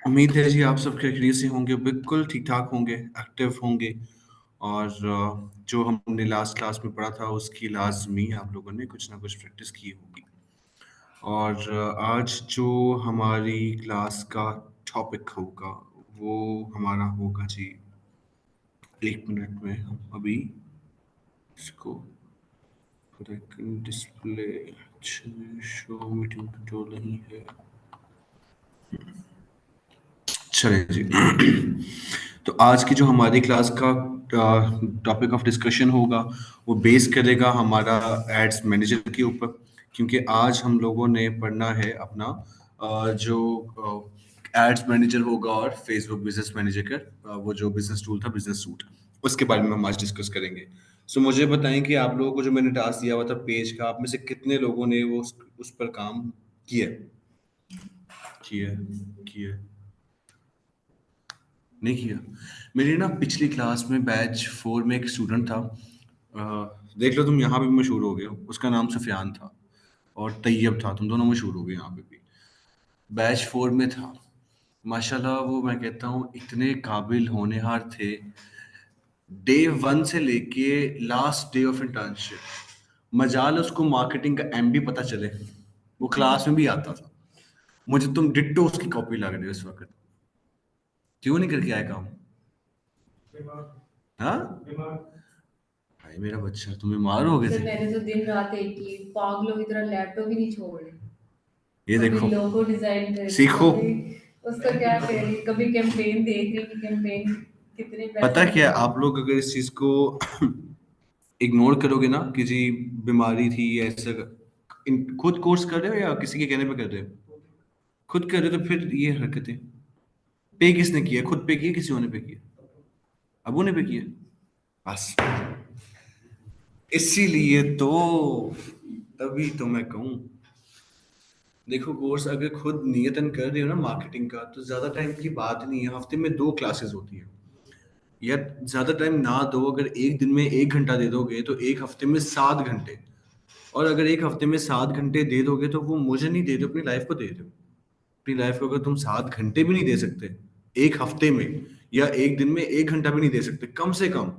उम्मीद है जी आप सब खैरियत से होंगे, बिल्कुल ठीक-ठाक होंगे, एक्टिव होंगे और जो हमने लास्ट क्लास में पढ़ा था उसकी लाज़मी आप लोगों ने कुछ ना कुछ प्रैक्टिस की होगी। और आज जो हमारी क्लास का टॉपिक होगा, वो हमारा होगा जी 1 मिनट में हम अभी इसको डिस्प्ले शो मीटिंग कंट्रोल नहीं है। चलें जी। तो आज की जो हमारी क्लास का टॉपिक ऑफ डिस्कशन होगा वो बेस करेगा हमारा एड्स मैनेजर के ऊपर, क्योंकि आज हम लोगों ने पढ़ना है अपना जो एड्स मैनेजर होगा और फेसबुक बिजनेस मैनेजर का वो जो बिजनेस टूल था बिजनेस सूट, उसके बारे में हम आज डिस्कस करेंगे। सो मुझे बताएं कि आप लोगों को जो मैंने टास्क दिया हुआ था पेज का, आप में से कितने लोगों ने वो उस पर काम किया किया किया नहीं किया। मेरी ना पिछली क्लास में बैच 4 में एक स्टूडेंट था। देख लो तुम यहाँ पे भी मशहूर हो गए हो। उसका नाम सुफियान था और तैयब था, तुम दोनों मशहूर हो गए यहाँ पे भी। बैच 4 में था। माशाल्लाह वो मैं कहता हूँ इतने काबिल होनहार थे। डे 1 से लेके लास्ट डे ऑफ इंटर्नशिप मजाल उसको मार्केटिंग का एमबी पता चले, वो क्लास में भी आता था। मुझे तुम डिट्टो उसकी कॉपी लग रही हो इस वक्त। क्यों नहीं करके आए काम? हाँ भाई मेरा बच्चा, तुम बीमार हो गए सर थे? मैंने तो दिन रात एक की पागलों की तरह लैपटॉप ही नहीं छोड़ रहे। ये कभी देखो, लोगो डिजाइन कर रही, सीखो। कभी उसका क्या कर रही, कभी कैंपेन देख रही कि कैंपेन कितने पता पैसे है क्या है, मिलेंगे। आप लोग अगर इस चीज को इग्नोर करोगे ना कि जी बीमारी थी या ऐसा खुद कोर्स कर रहे हो या किसी के कहने पे कर रहे हो? खुद कर रहे हो तो फिर ये हरकतें पे किसने किया? खुद पे किया, किसी और ने पे किया? अबू ने पे किया। बस इसीलिए तो, तभी तो मैं कहूँ, देखो कोर्स अगर खुद नियतन कर रहे हो ना मार्केटिंग का, तो ज्यादा टाइम की बात नहीं है। हफ्ते में 2 क्लासेस होती है, या ज्यादा टाइम ना दो। अगर एक दिन में 1 घंटा दे दोगे तो एक हफ्ते में 7 घंटे। और अगर एक हफ्ते में 7 घंटे दे दोगे तो वो मुझे नहीं दे दो, अपनी लाइफ को दे दो। अपनी लाइफ को अगर तुम 7 घंटे भी नहीं दे सकते एक हफ्ते में, या एक दिन में 1 घंटा भी नहीं दे सकते कम से कम,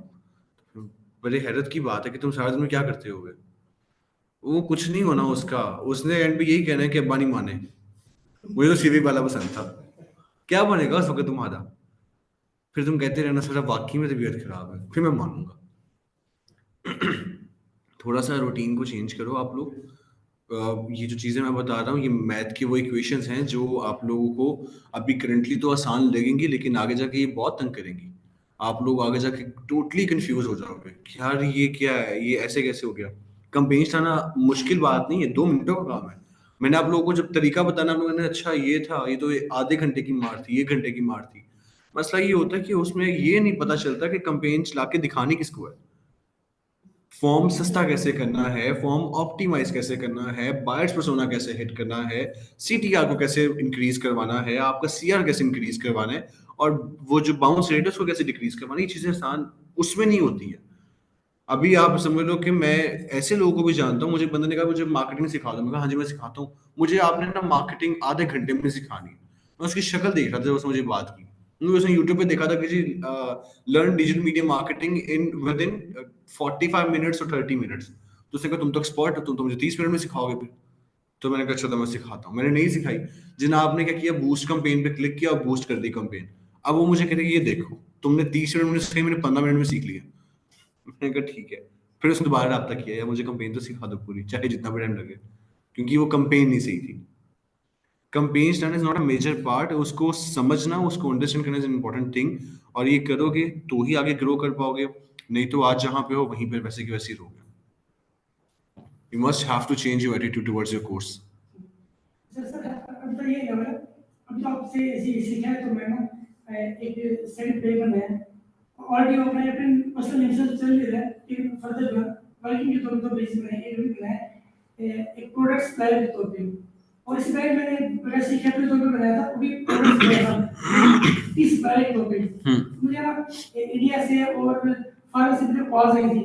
बड़े हैरत की बात है कि तुम सारा दिन में क्या करते होगे। वो कुछ नहीं होना उसका। उसने एंड पे यही कहना है कि अब्बा नहीं माने। मुझे तो सीवी वाला पसंद था। क्या बनेगा उस वक्त तुम्हारा? फिर तुम कहते रहना सर वाकई में तबीयत खराब है, फिर मैं मानूंगा। थोड़ा सा रूटीन को चेंज करो आप लोग। ये जो चीज़ें मैं बता रहा हूँ ये मैथ की वो इक्वेशंस हैं जो आप लोगों को अभी करंटली तो आसान लगेंगी, लेकिन आगे जाके ये बहुत तंग करेंगी। आप लोग आगे जाके टोटली कंफ्यूज हो जाओगे कि यार ये क्या है, ये ऐसे कैसे हो गया। कंपेन चलाना मुश्किल बात नहीं है, 2 मिनटों का काम है। मैंने आप लोगों को जब तरीका बताना, मैंने अच्छा ये था, ये तो आधे घंटे की मार थी, 1 घंटे की मार थी। मसला ये होता है कि उसमें ये नहीं पता चलता कि कंपेन चला के दिखानी किसको है, फॉर्म सस्ता कैसे करना है, फॉर्म ऑप्टिमाइज कैसे करना है, बायर्स पर्सोना कैसे हिट करना है, सीटीआर को कैसे इंक्रीज करवाना है, आपका सीआर कैसे इंक्रीज करवाना है, और वो जो बाउंस रेट है उसको कैसे डिक्रीज करवाना है। ये चीजें आसान उसमें नहीं होती है। अभी आप समझ लो कि मैं ऐसे लोगों को भी जानता हूँ, मुझे बंदे ने कहा मुझे मार्केटिंग सिखा दो, मैं कहा हाँ जी मैं सिखाता हूँ। मुझे आपने ना मार्केटिंग आधे घंटे में सिखानी है। मैं उसकी शक्ल देख रहा था जब उसने मुझे बात की। मैंने उसने यूट्यूब पे देखा था कि जी learn digital media marketing in within 45 minutes और 30 मिनट्स। तो उसने कहा तुम तो एक्सपर्ट हो, तुम तो मुझे 30 मिनट में सिखाओगे फिर। तो मैंने कहा चलो मैं सिखाता हूँ। मैंने नहीं सिखाई। जिनाब ने क्या किया, बूस्ट कंपेन पे क्लिक किया और बूस्ट कर दी कंपेन। अब वो मुझे कहते ये देखो तुमने 30 मिनट में सिखाई, मैंने 15 मिनट में सीख लिया। मैंने कहा ठीक है। फिर उसने दोबारा रब्ता किया, यार मुझे कंपेन तो सिखा दो पूरी, चाहे जितना भी टाइम लगे, क्योंकि वो कंपेन नहीं सही थी। Campaign stand is not a major part, उसको समझना, उसको अंडरस्टैंड करना इज इंपॉर्टेंट थिंग। और ये करोगे तो ही आगे ग्रो कर पाओगे, नहीं तो आज जहां पे हो वहीं पर वैसे की वैसे ही रहोगे। You must have to change your attitude towards your course. Sir sir अभी तो ये है मेरा, अभी तो आपसे ऐसे सीखा है तो मैं ना एक सेट पे बनाया है। ऑलरेडी वो मैंने अपने पर्सनल लिमिटेशन चल रहा है कि फर्दर वर्किंग के तौर पर बेसिस में एक भी बनाया है एक प्रोडक्ट सप्लायर के तौर पे। और इस बार मैंने बड़ा सीखा के तौर पे बनाया था, वो भी प्रोडक्ट सप्लायर था, इस सप्लायर के तौर पे। मुझे ना इंडिया से और फॉरेन से मुझे कॉल्स आई थी।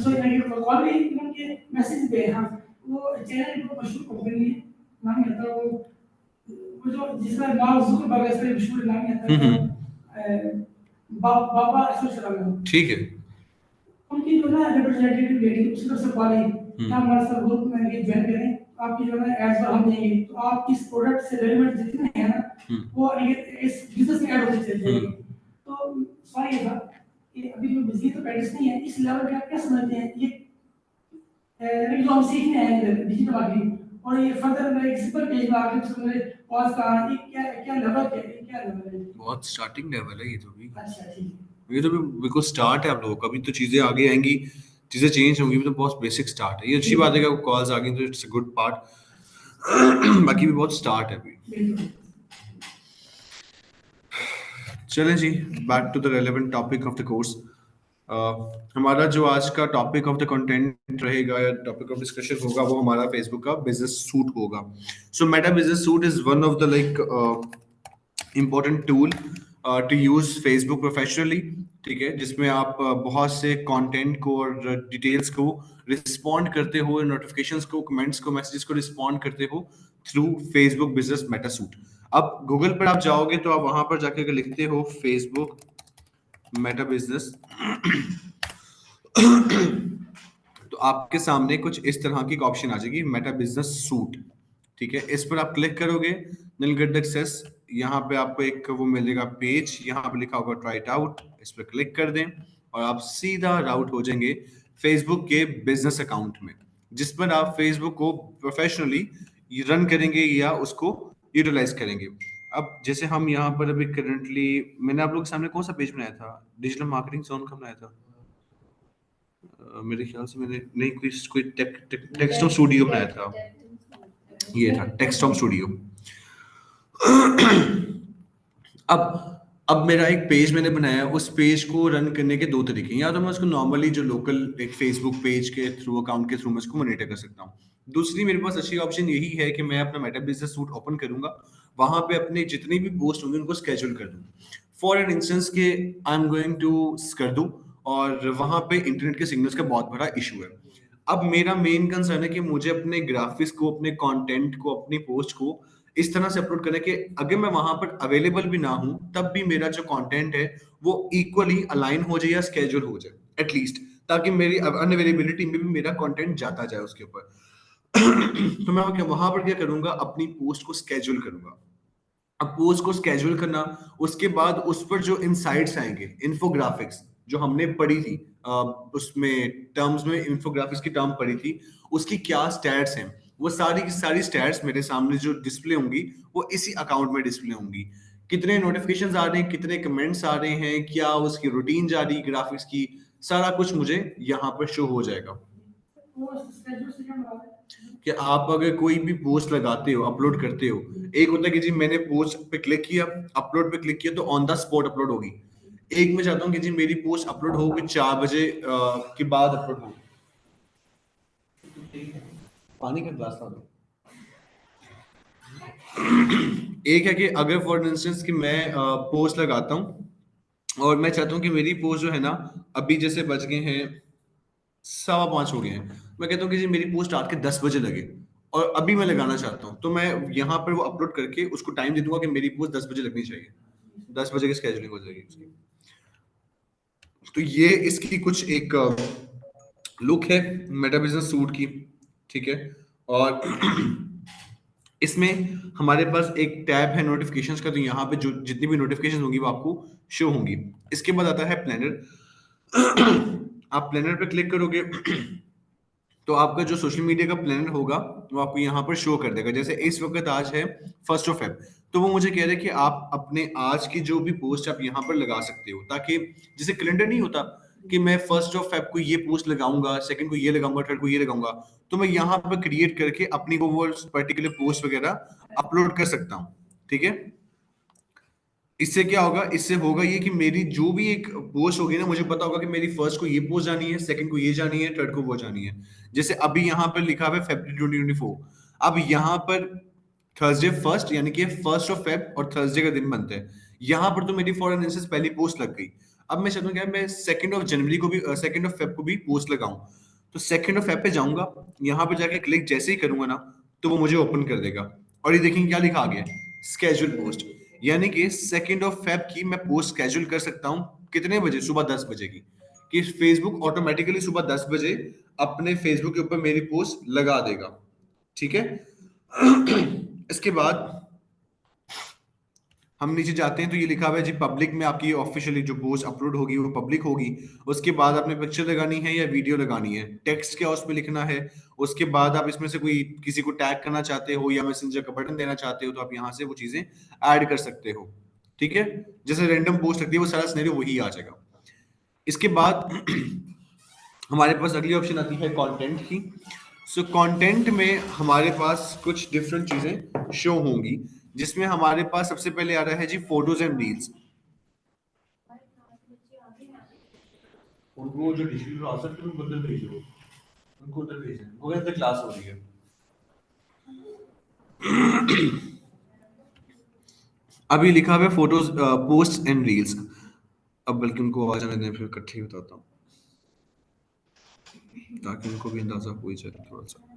सो ये कॉल भी उनके मैसेज पे हाँ, वो चैनल को मशहूर कंपनी है, नाम कहता है वो वो जो जिसका नाम जुकरबर्ग है, इसका मशहूर नाम है था, बाबा एसोसिएशन, ठीक है। उनकी जो ना रिप्रेजेंटेटिव लेडी उसकी तरफ से कॉल आई कि आप हमारे साथ ग्रुप में ये ज्वाइन करें, आपकी जो है एड्स पर हम देंगे, तो आप इस प्रोडक्ट से रिलेवेंट जितने हैं ना वो ये इस बिजनेस में ऐड होते चले जाएंगे। तो सवाल ये था कि अभी जो बिजली तो पैकेज नहीं है, इस लेवल पे आप क्या समझते हैं ये जो हम सीखने हैं डिजिटल मार्केटिंग, और ये फर्दर एक सिंपल पेज में आके उसको पॉज का ये क्या क्या लेवल है, ये क्या लेवल है? बहुत स्टार्टिंग लेवल है ये तो भी। अच्छा ठीक है। ये तो बिल्कुल स्टार्ट है आप लोगों का, अभी तो चीज़ें आगे आएंगी, चीज़ें चेंज होंगी, तो बहुत बेसिक स्टार्ट है। ये अच्छी बात है कि कॉल्स आ गई तो इट्स अ गुड पार्ट। बाकी भी बहुत स्टार्ट है अभी। बिल्कुल। चलें जी, back to the relevant topic of the course. हमारा जो आज का टॉपिक ऑफ द कंटेंट रहेगा या टॉपिक ऑफ डिस्कशन होगा वो हमारा फेसबुक का बिजनेस सूट होगा। So Meta business suite is one of the important tool to use Facebook professionally, ठीक है, जिसमें आप बहुत से कंटेंट को और डिटेल्स को रिस्पॉन्ड करते हो, नोटिफिकेशंस को, कमेंट्स को, मैसेजेस को रिस्पॉन्ड करते हो through Facebook business Meta suit. अब गूगल पर आप जाओगे तो आप वहां पर जाकर अगर लिखते हो Facebook मेटा बिजनेस तो आपके सामने कुछ इस तरह की ऑप्शन आ जाएगी, मेटा बिजनेस सूट, ठीक है। इस पर आप क्लिक करोगे, नील गेट एक्सेस, यहाँ पे आपको एक वो मिलेगा पेज, यहाँ पे लिखा होगा ट्राई इट आउट, इस पर क्लिक कर दें और आप सीधा राउट हो जाएंगे फेसबुक के बिजनेस अकाउंट में, जिस पर आप फेसबुक को प्रोफेशनली रन करेंगे या उसको यूटिलाइज करेंगे। अब जैसे हम यहाँ पर अभी करंटली, मैंने आप लोगों के सामने कौन सा पेज बनाया था, डिजिटल मार्केटिंग जोन का बनाया था, मेरे ख्याल से मैंने नहीं, कोई टेक्स्ट स्टूडियो बनाया था, ये था टेक्स्ट स्टूडियो। अब मेरा एक पेज मैंने बनाया, उस पेज को रन करने के दो तरीके, या तो मैं उसको नॉर्मली जो लोकल एक फेसबुक पेज के थ्रू, अकाउंट के थ्रू मैं उसको मॉनिटर कर सकता हूँ। दूसरी मेरे पास अच्छी ऑप्शन यही है कि मैं अपना मेटा बिजनेस सूट ओपन करूंगा, वहां पे अपने जितनी भी पोस्ट होंगे उनको स्केड्यूल कर दूं। फॉर एन इंस्टेंस के आई एम गोइंग टू कर दूं और वहां पे इंटरनेट के सिग्नल्स का बहुत बड़ा इशू है। अब मेरा मेन कंसर्न है कि मुझे अपने ग्राफिक्स को, अपने कंटेंट को, अपनी पोस्ट को इस तरह से अपलोड करें कि अगर मैं वहां पर अवेलेबल भी ना हूं तब भी मेरा जो कंटेंट है वो इक्वली अलाइन हो जाए या स्केड्यूल हो जाए एटलीस्ट, ताकि मेरी अनअवेलेबिलिटी में भी मेरा कंटेंट जाता जाए उसके ऊपर। तो मैं वहां पर क्या करूंगा, अपनी पोस्ट को स्केड्यूल करूंगा। अब पोस्ट को स्केड्यूल करना, उसके बाद उस पर जो इनसाइट्स आएंगे, इन्फोग्राफिक्स जो हमने पढ़ी थी, उसमें टर्म्स में इन्फोग्राफिक्स की टर्म पढ़ी थी, उसकी क्या स्टैट्स हैं, वो सारी की सारी स्टैट्स मेरे सामने जो डिस्प्ले होंगी वो इसी अकाउंट में डिस्प्ले होंगी। कितने नोटिफिकेशंस आ रहे हैं, कितने कमेंट्स आ रहे हैं, क्या उसकी रूटीन जा रही है ग्राफिक्स की, सारा कुछ मुझे यहाँ पर शो हो जाएगा। कि आप अगर कोई भी पोस्ट लगाते हो, अपलोड करते हो, एक होता है कि जी मैंने पोस्ट पे क्लिक किया, अपलोड पे क्लिक किया तो ऑन द स्पॉट अपलोड होगी। एक मैं चाहता हूँ कि जी मेरी पोस्ट अपलोड होगी 4 बजे के बाद अपलोड होगी। पानी का ग्लास ला दो। एक है कि अगर फॉर इंस्टेंस कि मैं पोस्ट लगाता हूँ और मैं चाहता हूँ कि मेरी पोस्ट जो है ना, अभी जैसे बज गए हैं 5:15 हो गए हैं, मैं कहता हूँ कि जी मेरी पोस्ट रात के 10 बजे लगे और अभी मैं लगाना चाहता हूँ, तो मैं यहाँ पर वो अपलोड करके उसको टाइम दे दूंगा कि मेरी पोस्ट 10 बजे लगनी चाहिए, 10 बजे की स्केड्यूलिंग हो जाएगी उसकी। तो ये इसकी कुछ एक लुक है मेटा बिजनेस सूट की, ठीक है। और इसमें हमारे पास एक टैब है नोटिफिकेशंस का, तो यहाँ पे जो जितनी भी नोटिफिकेशंस होंगी वो आपको शो होंगी। इसके बाद आता है प्लानर। आप प्लानर पे क्लिक करोगे तो आपका जो सोशल मीडिया का प्लानर होगा वो आपको यहाँ पर शो कर देगा। जैसे इस वक्त आज है 1 Feb, तो वो मुझे कह रहा है कि आप अपने आज की जो भी पोस्ट आप यहाँ पर लगा सकते हो, ताकि जैसे कैलेंडर नहीं होता कि मैं 1 Feb को ये पोस्ट लगाऊंगा, सेकंड को ये लगाऊंगा, थर्ड को ये लगाऊंगा, तो मैं यहाँ पर क्रिएट करके अपनी वो पर्टिकुलर पोस्ट वगैरह अपलोड कर सकता हूँ, ठीक है। इससे क्या होगा, इससे होगा ये कि मेरी जो भी एक पोस्ट होगी ना, मुझे पता होगा कि मेरी फर्स्ट को ये पोस्ट जानी है, सेकंड को ये जानी है, थर्ड को वो जानी है। जैसे अभी यहाँ पर लिखा हुआ है February 2024, अब यहाँ पर थर्सडे 1 यानी कि 1 Feb और थर्सडे का दिन बनता है, यहाँ पर तो मेरी फॉर इंस्टेंस पहली पोस्ट लग गई। अब मैं चाहता हूँ क्या, मैं 2 जनवरी को भी 2 Feb को भी पोस्ट लगाऊं, तो 2 Feb पे जाऊंगा, यहाँ पर जाके क्लिक जैसे ही करूंगा ना तो वो मुझे ओपन कर देगा। और ये देखेंगे क्या लिखा आ गया, स्केड्यूल पोस्ट, यानी कि 2 फेब की मैं पोस्ट स्केड्यूल कर सकता हूँ कितने बजे, सुबह 10 बजे की, कि फेसबुक ऑटोमेटिकली सुबह 10 बजे अपने फेसबुक के ऊपर मेरी पोस्ट लगा देगा, ठीक है। इसके बाद हम नीचे जाते हैं तो ये लिखा हुआ है जी पब्लिक में आपकी ऑफिशियली जो पोस्ट अपलोड होगी वो पब्लिक होगी। उसके बाद आपने पिक्चर लगानी है या वीडियो लगानी है, टेक्स्ट क्या उसमें लिखना है, उसके बाद आप इसमें से कोई किसी को टैग करना चाहते हो या मैसेंजर का बटन देना चाहते हो तो आप यहाँ से वो चीजें ऐड कर सकते हो, ठीक है। जैसे रैंडम पोस्ट लगती है वो सारा सिनेरियो वही आ जाएगा। इसके बाद हमारे पास अगली ऑप्शन आती है कंटेंट की। सो कंटेंट में हमारे पास कुछ डिफरेंट चीजें शो होंगी, जिसमें हमारे पास सबसे पहले आ रहा है जी फोटोज एंड रील्स। उनको जो डिजिटल क्लास है उनको उधर भेजो, उनको उधर भेजें, वो कहते क्लास हो रही है। अभी लिखा हुआ है फोटोज पोस्ट एंड रील्स, अब बल्कि उनको आ जाने दें, फिर इकट्ठे ही बताता हूँ ताकि उनको भी अंदाजा हो ही जाए थोड़ा सा।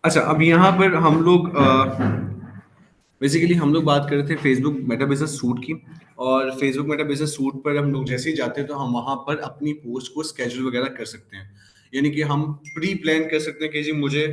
अच्छा, अब यहाँ पर हम लोग बेसिकली हम लोग बात कर रहे थे फेसबुक मेटा बिजनेस सूट की, और फेसबुक मेटा बिजनेस सूट पर हम लोग जैसे ही जाते हैं तो हम वहाँ पर अपनी पोस्ट को स्केड्यूल वगैरह कर सकते हैं। यानी कि हम प्री प्लान कर सकते हैं कि जी मुझे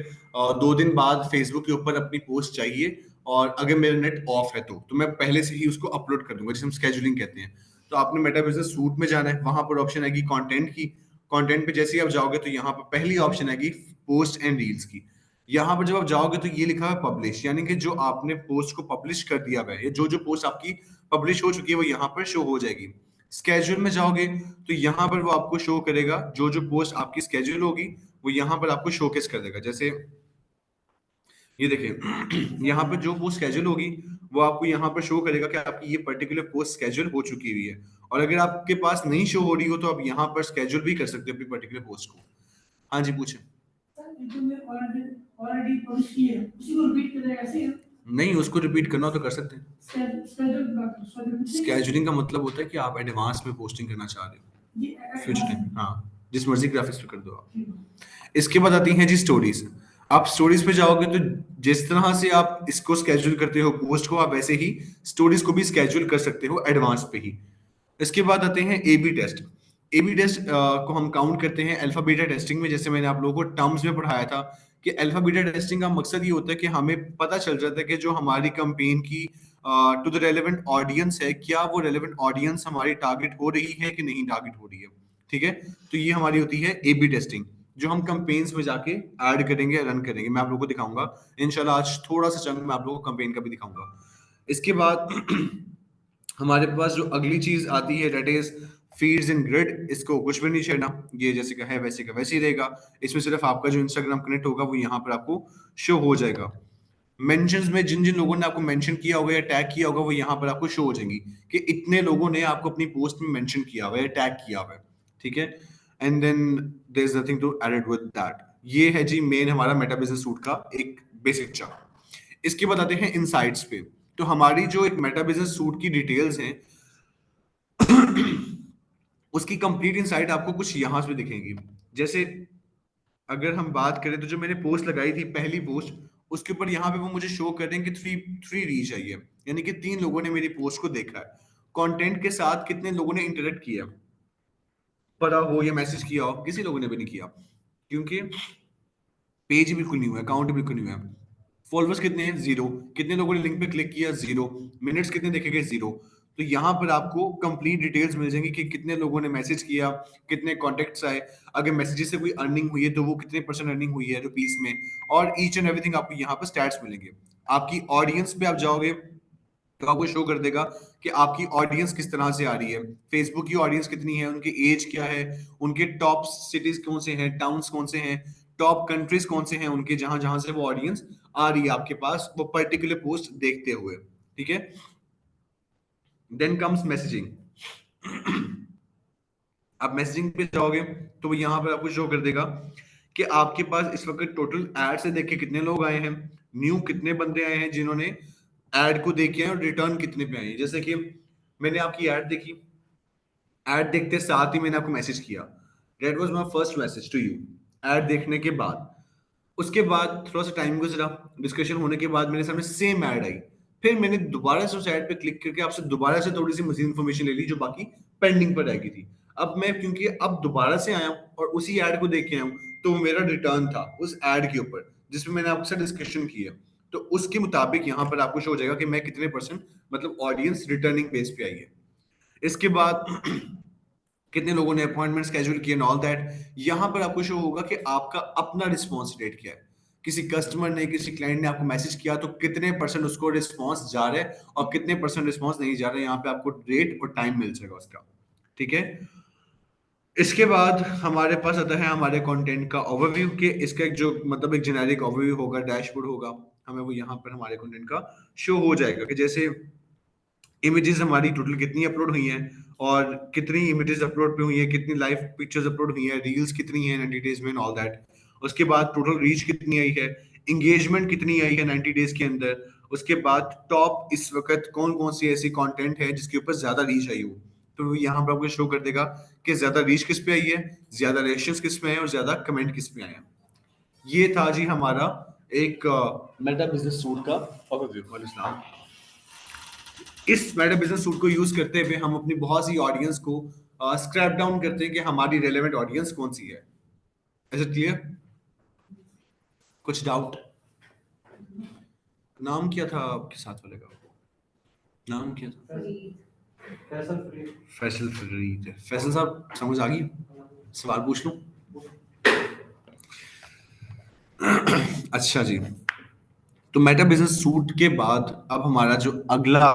2 दिन बाद फेसबुक के ऊपर अपनी पोस्ट चाहिए, और अगर मेरा नेट ऑफ है तो मैं पहले से ही उसको अपलोड कर दूंगा, जिसे हम स्केड्यूलिंग कहते हैं। तो आपने मेटा बिजनेस सूट में जाना है, वहां पर ऑप्शन आएगी कंटेंट की। कंटेंट पे जैसे ही आप जाओगे तो यहाँ पर पहली ऑप्शन आएगी पोस्ट एंड रील्स की। यहाँ पर जब आप जाओगे तो ये लिखा है पब्लिश, यानी कि जो आपने पोस्ट को पब्लिश कर दिया है, जो जो पोस्ट आपकी पब्लिश हो चुकी है वो यहाँ पर शो हो जाएगी। स्केड्यूल में जाओगे तो यहाँ पर वो आपको शो करेगा, जो जो पोस्ट आपकी स्केड्यूल होगी वो यहाँ पर आपको शोकेस कर देगा। जैसे ये देखिए यहाँ पर जो पोस्ट स्केड्यूल होगी वो आपको यहाँ पर शो करेगा कि आपकी ये पर्टिकुलर पोस्ट स्केड्यूल हो चुकी हुई है, और अगर आपके पास नहीं शो हो रही हो तो आप यहाँ पर स्केड्यूल भी कर सकते हो अपनी पर्टिकुलर पोस्ट को। हाँ जी पूछे। ऑलरेडी पब्लिश की है उसी को रिपीट कर देगा ऐसे ही? नहीं, उसको रिपीट करना हो तो कर सकते हैं। स्केड्यूलिंग का मतलब होता है कि आप एडवांस में पोस्टिंग करना चाह रहे हो फ्यूचर टाइम, हाँ जिस मर्जी ग्राफिक्स पे कर दो आप। इसके बाद आती हैं जी स्टोरीज। आप स्टोरीज पे जाओगे तो जिस तरह से आप इसको स्केड्यूल करते हो पोस्ट को, आप वैसे ही स्टोरीज को भी स्केड्यूल कर सकते हो एडवांस पे ही। इसके बाद आते हैं A B test. A B test को हम काउंट करते हैं अल्फा बीटा टेस्टिंग में। जैसे मैंने आप लोगों को टर्म्स में पढ़ाया था कि अल्फा बीटा टेस्टिंग का मकसद ये होता है कि हमें पता चल जाता है कि जो हमारी कंपेन की टू द रेलेवेंट ऑडियंस है, क्या वो रेलेवेंट ऑडियंस हमारी टारगेट हो रही है कि नहीं टारगेट हो रही है, ठीक है। तो ये हमारी होती है ए बी टेस्टिंग, जो हम कंपेन्स में जाके ऐड करेंगे, रन करेंगे। मैं आप लोगों को दिखाऊंगा इंशाल्लाह, आज थोड़ा सा चंक मैं आप लोगों को कंपेन का भी दिखाऊंगा। इसके बाद हमारे पास जो अगली चीज आती है that is feeds in grid. इसको कुछ भी नहीं छेड़ना, ये जैसे का है वैसे का वैसे ही रहेगा। इसमें सिर्फ आपका जो इंस्टाग्राम कनेक्ट होगा वो यहाँ पर आपको शो हो जाएगा। मेंशंस में जिन जिन लोगों ने आपको मेंशन किया होगा या टैग किया होगा वो यहाँ पर आपको शो हो जाएंगी कि इतने लोगों ने आपको अपनी पोस्ट में मेंशन किया हुआ है, टैग किया हुआ है, ठीक है। And then there is nothing to add with that. ये है जी मेन हमारा मेटा बिजनेस सूट का एक बेसिक चार्ट। इसके बाद आते हैं इनसाइट्स पे। तो हमारी जो एक मेटा बिजनेस सूट की डिटेल्स हैं उसकी कंप्लीट इनसाइट आपको कुछ यहां से दिखेंगी। जैसे अगर हम बात करें तो जो मैंने पोस्ट लगाई थी पहली पोस्ट, उसके ऊपर यहाँ पे वो मुझे शो कर रहे हैं कि थ्री रीच आई है, यानी कि 3 लोगों ने मेरी पोस्ट को देखा है। कंटेंट के साथ कितने लोगों ने इंटरेक्ट किया, पढ़ा हो या मैसेज किया हो, किसी लोगों ने भी नहीं किया, क्योंकि पेज ही बिल्कुल नहीं हुआ, अकाउंट बिल्कुल नहीं हुआ। फॉलोअर्स कितने हैं, 0। कितने लोगों ने लिंक पे क्लिक किया, 0। मिनट्स कितने देखे गए, 0। तो यहाँ पर आपको कंप्लीट डिटेल्स मिल जाएंगी कि कितने लोगों ने मैसेज किया, कितने कॉन्टेक्ट्स आए, अगर मैसेजेस से कोई अर्निंग हुई है तो वो कितने % अर्निंग हुई है रुपीस में, और ईच एंड एवरीथिंग आपको यहाँ पर स्टैट्स मिलेंगे। आपकी ऑडियंस पे आप जाओगे तो आपको शो कर देगा कि आपकी ऑडियंस किस तरह से आ रही है, फेसबुक की ऑडियंस कितनी है, उनकी एज क्या है, उनके टॉप सिटीज कौन से हैं, टाउन्स कौन से हैं, टॉप कंट्रीज कौन से हैं उनके, जहां जहां से वो ऑडियंस आ रही है आपके पास वो पर्टिकुलर पोस्ट देखते हुए। ठीक है, देन कम्स मैसेजिंग। आप मैसेजिंग पे जाओगे तो वो यहाँ पर आपको शो कर देगा कि आपके पास इस वक्त टोटल एड से देख के कितने लोग आए हैं, न्यू कितने बंदे आए हैं जिन्होंने एड को देखे हैं, और रिटर्न कितने पे आए हैं। जैसे कि मैंने आपकी एड देखी, एड देखते साथ ही मैंने आपको मैसेज किया, that was my first message to you. Ad देखने के बाद, उसके बाद थोड़ा सा टाइम गुजरा, डिस्कशन होने के बाद मेरे सामने सेम ऐड आई, फिर मैंने दोबारा से उस ऐड पे क्लिक करके आपसे दोबारा से थोड़ी सी मजीद इन्फॉर्मेशन ले ली जो बाकी पेंडिंग पर रह गई थी। अब मैं क्योंकि अब दोबारा से आया हूँ और उसी ऐड को देख के आया हूँ, तो मेरा रिटर्न था उस ऐड के ऊपर जिसमें मैंने आपके साथ डिस्कशन की है, तो उसके मुताबिक यहाँ पर आपको शो हो जाएगा कि मैं कितने परसेंट मतलब ऑडियंस रिटर्निंग बेस पे आई है। इसके बाद कितने लोगों ने अपॉइंटमेंट स्केड्यूल किए, ऑल दैट यहाँ पर आपको शो होगा कि आपका अपना रिस्पॉन्स रेट क्या है। किसी कस्टमर ने, किसी क्लाइंट ने आपको मैसेज किया तो कितने परसेंट उसको रिस्पॉन्स जा रहा है और कितने परसेंट रिस्पॉन्स नहीं जा रहा है, यहाँ पे आपको रेट और टाइम मिल जाएगा उसका। ठीक है, इसके बाद हमारे पास आता है हमारे कंटेंट का ओवरव्यू के, इसका एक जो मतलब एक जेनेरिक ओवरव्यू होगा, डैशबोर्ड होगा, हमें वो यहाँ पर हमारे कंटेंट का शो हो जाएगा कि जैसे इमेजेस हमारी टोटल कितनी अपलोड हुई हैं और कितनी इमेजेस अपलोड पे हुई हैं, कितनी लाइव पिक्चर्स अपलोड हुई हैं, रील्स कितनी हैं 90 डेज में, ऑल दैट। उसके बाद टोटल रीच कितनी आई है, एंगेजमेंट कितनी आई है 90 डेज के अंदर। उसके बाद टॉप इस वक्त कौन कौन सी ऐसी कंटेंट है जिसके ऊपर ज्यादा रीच आई हो, तो यहाँ पर आपको शो कर देगा कि ज्यादा रीच किस पे आई है, ज्यादा रिएक्शंस किस पे हैं और ज्यादा कमेंट किस पे आए हैं। ये था जी हमारा एक मेटा बिजनेस सूट का ओवरव्यू। वालेकुम सलाम। इस मेटा बिजनेस सूट को यूज करते हुए हम अपनी बहुत सी ऑडियंस को स्क्रैप डाउन करते हैं कि हमारी रेलेवेंट ऑडियंस कौन सी है। ऐसे क्लियर? कुछ डाउट? नाम क्या था आपके साथ वाले का? नाम क्या था? फैसल फरीद। फैसल साहब समझ आ गई? सवाल पूछ लूं? अच्छा जी, तो मेटा बिजनेस सूट के बाद अब हमारा जो अगला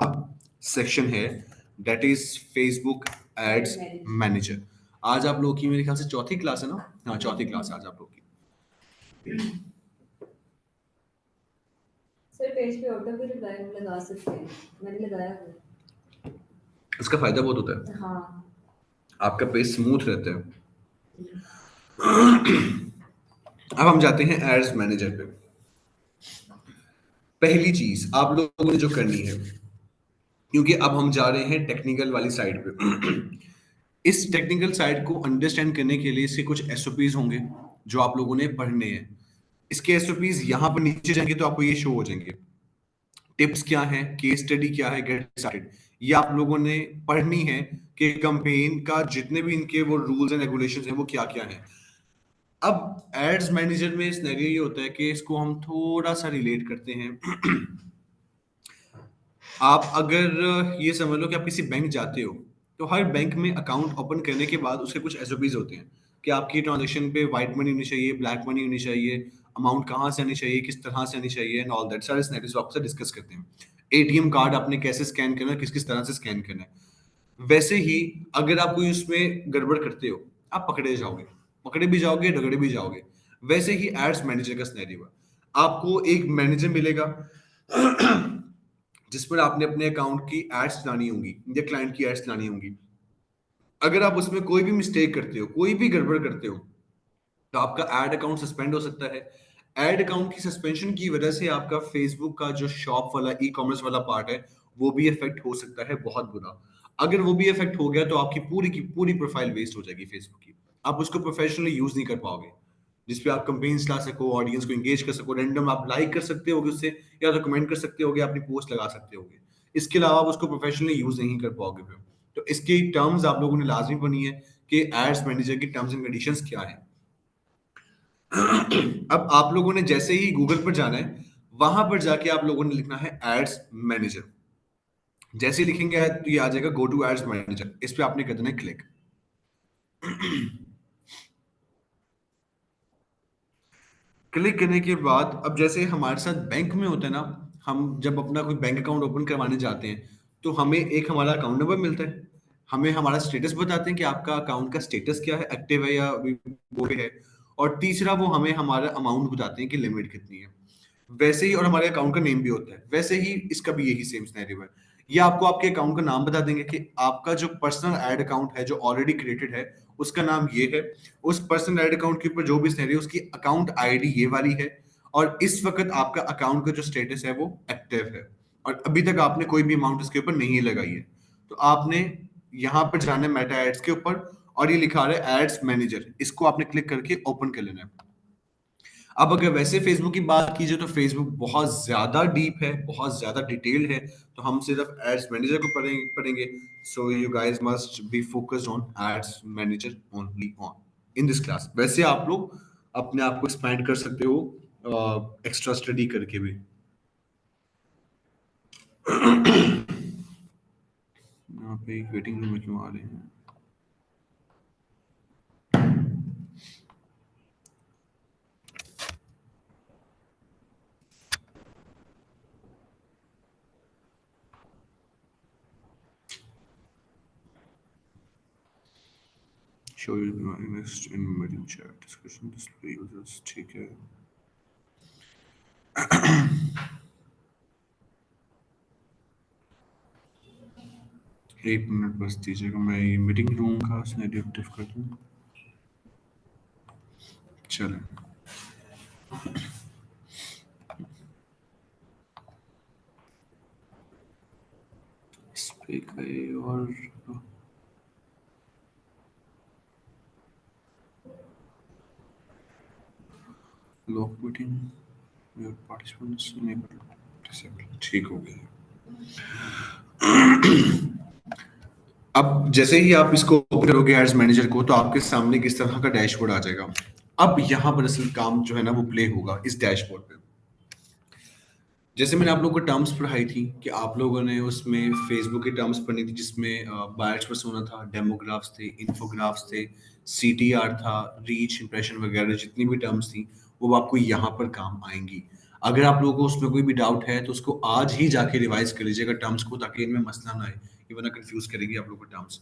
सेक्शन है that is Facebook ads manager. आज आप लोगों की मेरे ख्याल से चौथी क्लास है ना? हाँ, चौथी क्लास आज आप लोगों की। सर पेज पे ऑटो भी लगा सकते हैं, मैंने लगाया है। इसका फायदा बहुत होता है, हाँ, आपका पेज स्मूथ रहता है। अब हम जाते हैं एड्स मैनेजर पे। पहली चीज आप लोगों ने जो करनी है, क्योंकि अब हम जा रहे हैं टेक्निकल वाली साइड पे, इस टेक्निकल साइड को अंडरस्टैंड करने के लिए इसके कुछ एसओपीज होंगे जो आप लोगों ने पढ़ने हैं। इसके एसओपीज यहाँ पर नीचे जाएंगे तो आपको ये शो हो जाएंगे। टिप्स क्या है, केस स्टडी क्या है, गेट स्टार्टेड, ये आप लोगों ने पढ़नी है कि कैंपेन का जितने भी इनके वो रूल्स एंड रेगुलेशंस हैं वो क्या क्या हैं। अब एड्स मैनेजर में सिनेरियो ये होता है कि इसको हम थोड़ा सा रिलेट करते हैं। आप अगर ये समझ लो कि आप किसी बैंक जाते हो, तो हर बैंक में अकाउंट ओपन करने के बाद उसके कुछ एसओपीज होते हैं कि आपकी ट्रांजेक्शन पे व्हाइट मनी होनी चाहिए, ब्लैक मनी होनी चाहिए, अमाउंट कहाँ से आनी चाहिए, किस तरह से आनी चाहिए, एंड ऑल दैट सारे सिनेरियोज आपसे डिस्कस करते हैं। एटीएम कार्ड आपने कैसे स्कैन करना है, किस किस तरह से स्कैन करना है। वैसे ही अगर आप कोई उसमें गड़बड़ करते हो, आप पकड़े जाओगे, पकड़े भी जाओगे, रगड़े भी जाओगे। वैसे ही एड्स मैनेजर का सिनेरियो है, आपको एक मैनेजर मिलेगा जिस पर आपने अपने अकाउंट की एड्स चलानी होंगी या क्लाइंट की एड्स चलानी होंगी। अगर आप उसमें कोई भी मिस्टेक करते हो, कोई भी गड़बड़ करते हो, तो आपका एड अकाउंट सस्पेंड हो सकता है। एड अकाउंट की सस्पेंशन की वजह से आपका फेसबुक का जो शॉप वाला ई कॉमर्स वाला पार्ट है वो भी इफेक्ट हो सकता है, बहुत बुरा। अगर वो भी इफेक्ट हो गया तो आपकी पूरी की पूरी प्रोफाइल वेस्ट हो जाएगी फेसबुक की, आप उसको प्रोफेशनली यूज नहीं कर पाओगे जिसपे आप कंपेन्स ला सको, ऑडियंस को एंगेज कर सको, रैंडम आप लाइक कर सकते होगे उससे, या तो कमेंट कर सकते होगे, अपनी पोस्ट लगा सकते होगे। इसके अलावा आप उसको प्रोफेशनली यूज नहीं कर पाओगे फिर। तो इसकी टर्म्स आप लोगों ने लाजमी बनी है कि एड्स मैनेजर की टर्म्स एंड कंडीशंस क्या है। अब आप लोगों ने जैसे ही गूगल पर जाना है, वहां पर जाके आप लोगों ने लिखना है एड्स मैनेजर। जैसे ही लिखेंगे तो ये आ जाएगा गो टू एड्स मैनेजर, इस पे आपने कर देना है क्लिक। क्लिक करने के बाद अब जैसे हमारे साथ बैंक में होता है ना, हम जब अपना कोई बैंक अकाउंट ओपन करवाने जाते हैं तो हमें एक हमारा अकाउंट नंबर मिलता है, हमें हमारा स्टेटस बताते हैं कि आपका अकाउंट का स्टेटस क्या है, एक्टिव है या अभी वो पे है, और तीसरा वो हमें हमारा अमाउंट बताते हैं कि लिमिट कितनी है। वैसे ही, और हमारे अकाउंट का नेम भी होता है, वैसे ही इसका भी यही सेम सिनेरियो है। ये आपको आपके अकाउंट का नाम बता देंगे कि आपका जो पर्सनल ऐड अकाउंट है जो ऑलरेडी क्रिएटेड है उसका नाम ये है, उस पर्सनल ऐड अकाउंट के ऊपर जो भी सिनेरियो उसकी अकाउंट आईडी ये वाली है, और इस वक्त आपका अकाउंट का जो स्टेटस है वो एक्टिव है, और अभी तक आपने कोई भी अमाउंट इसके ऊपर नहीं लगाई है। तो आपने यहाँ पर जाना है मेटा एड्स के ऊपर, और ये लिखा रहा है एड्स मैनेजर, इसको आपने क्लिक करके ओपन कर लेना है। अब अगर वैसे फेसबुक की बात कीजिए तो फेसबुक बहुत ज्यादा डीप है, बहुत ज्यादा डिटेल्ड है, तो हम सिर्फ एड्स मैनेजर को पढ़ेंगे। So you guys must be focused on ads manager only on in this class. वैसे आप लोग अपने आप को एक्सपैंड कर सकते हो एक्स्ट्रा स्टडी करके भी। यहाँ पे एक वेटिंग रूम में क्यों आ रहे हैं? Show you next in meeting chat discussion display users, ठीक है। एक मिनट बस दीजिएगा, मैं ये मीटिंग रूम का सिनेरियो एक्टिव कर दूं। चलें, इस पे गए और lock meeting your participants enable disable, ठीक हो गया। अब जैसे ही आप इसको ओपन करोगे एड्स मैनेजर को, तो आपके सामने किस तरह का डैशबोर्ड आ जाएगा। अब यहाँ पर असल काम जो है ना वो प्ले होगा इस डैशबोर्ड पे। जैसे मैंने आप लोगों को टर्म्स पढ़ाई थी कि आप लोगों ने उसमें फेसबुक की टर्म्स पढ़ी थी, जिसमें बायर्स पर्सोना था, डेमोग्राफ्स थे, इन्फोग्राफ्स थे, सीटीआर था, रीच, इंप्रेशन वगैरह जितनी भी टर्म्स थी वो आपको यहाँ पर काम आएंगी। अगर आप लोगों को उसमें कोई भी डाउट है तो उसको आज ही जाके रिवाइज कर लीजिएगा टर्म्स को, ताकि इनमें मसला ना आए, ये वरना कंफ्यूज करेगी आप लोगों को टर्म्स।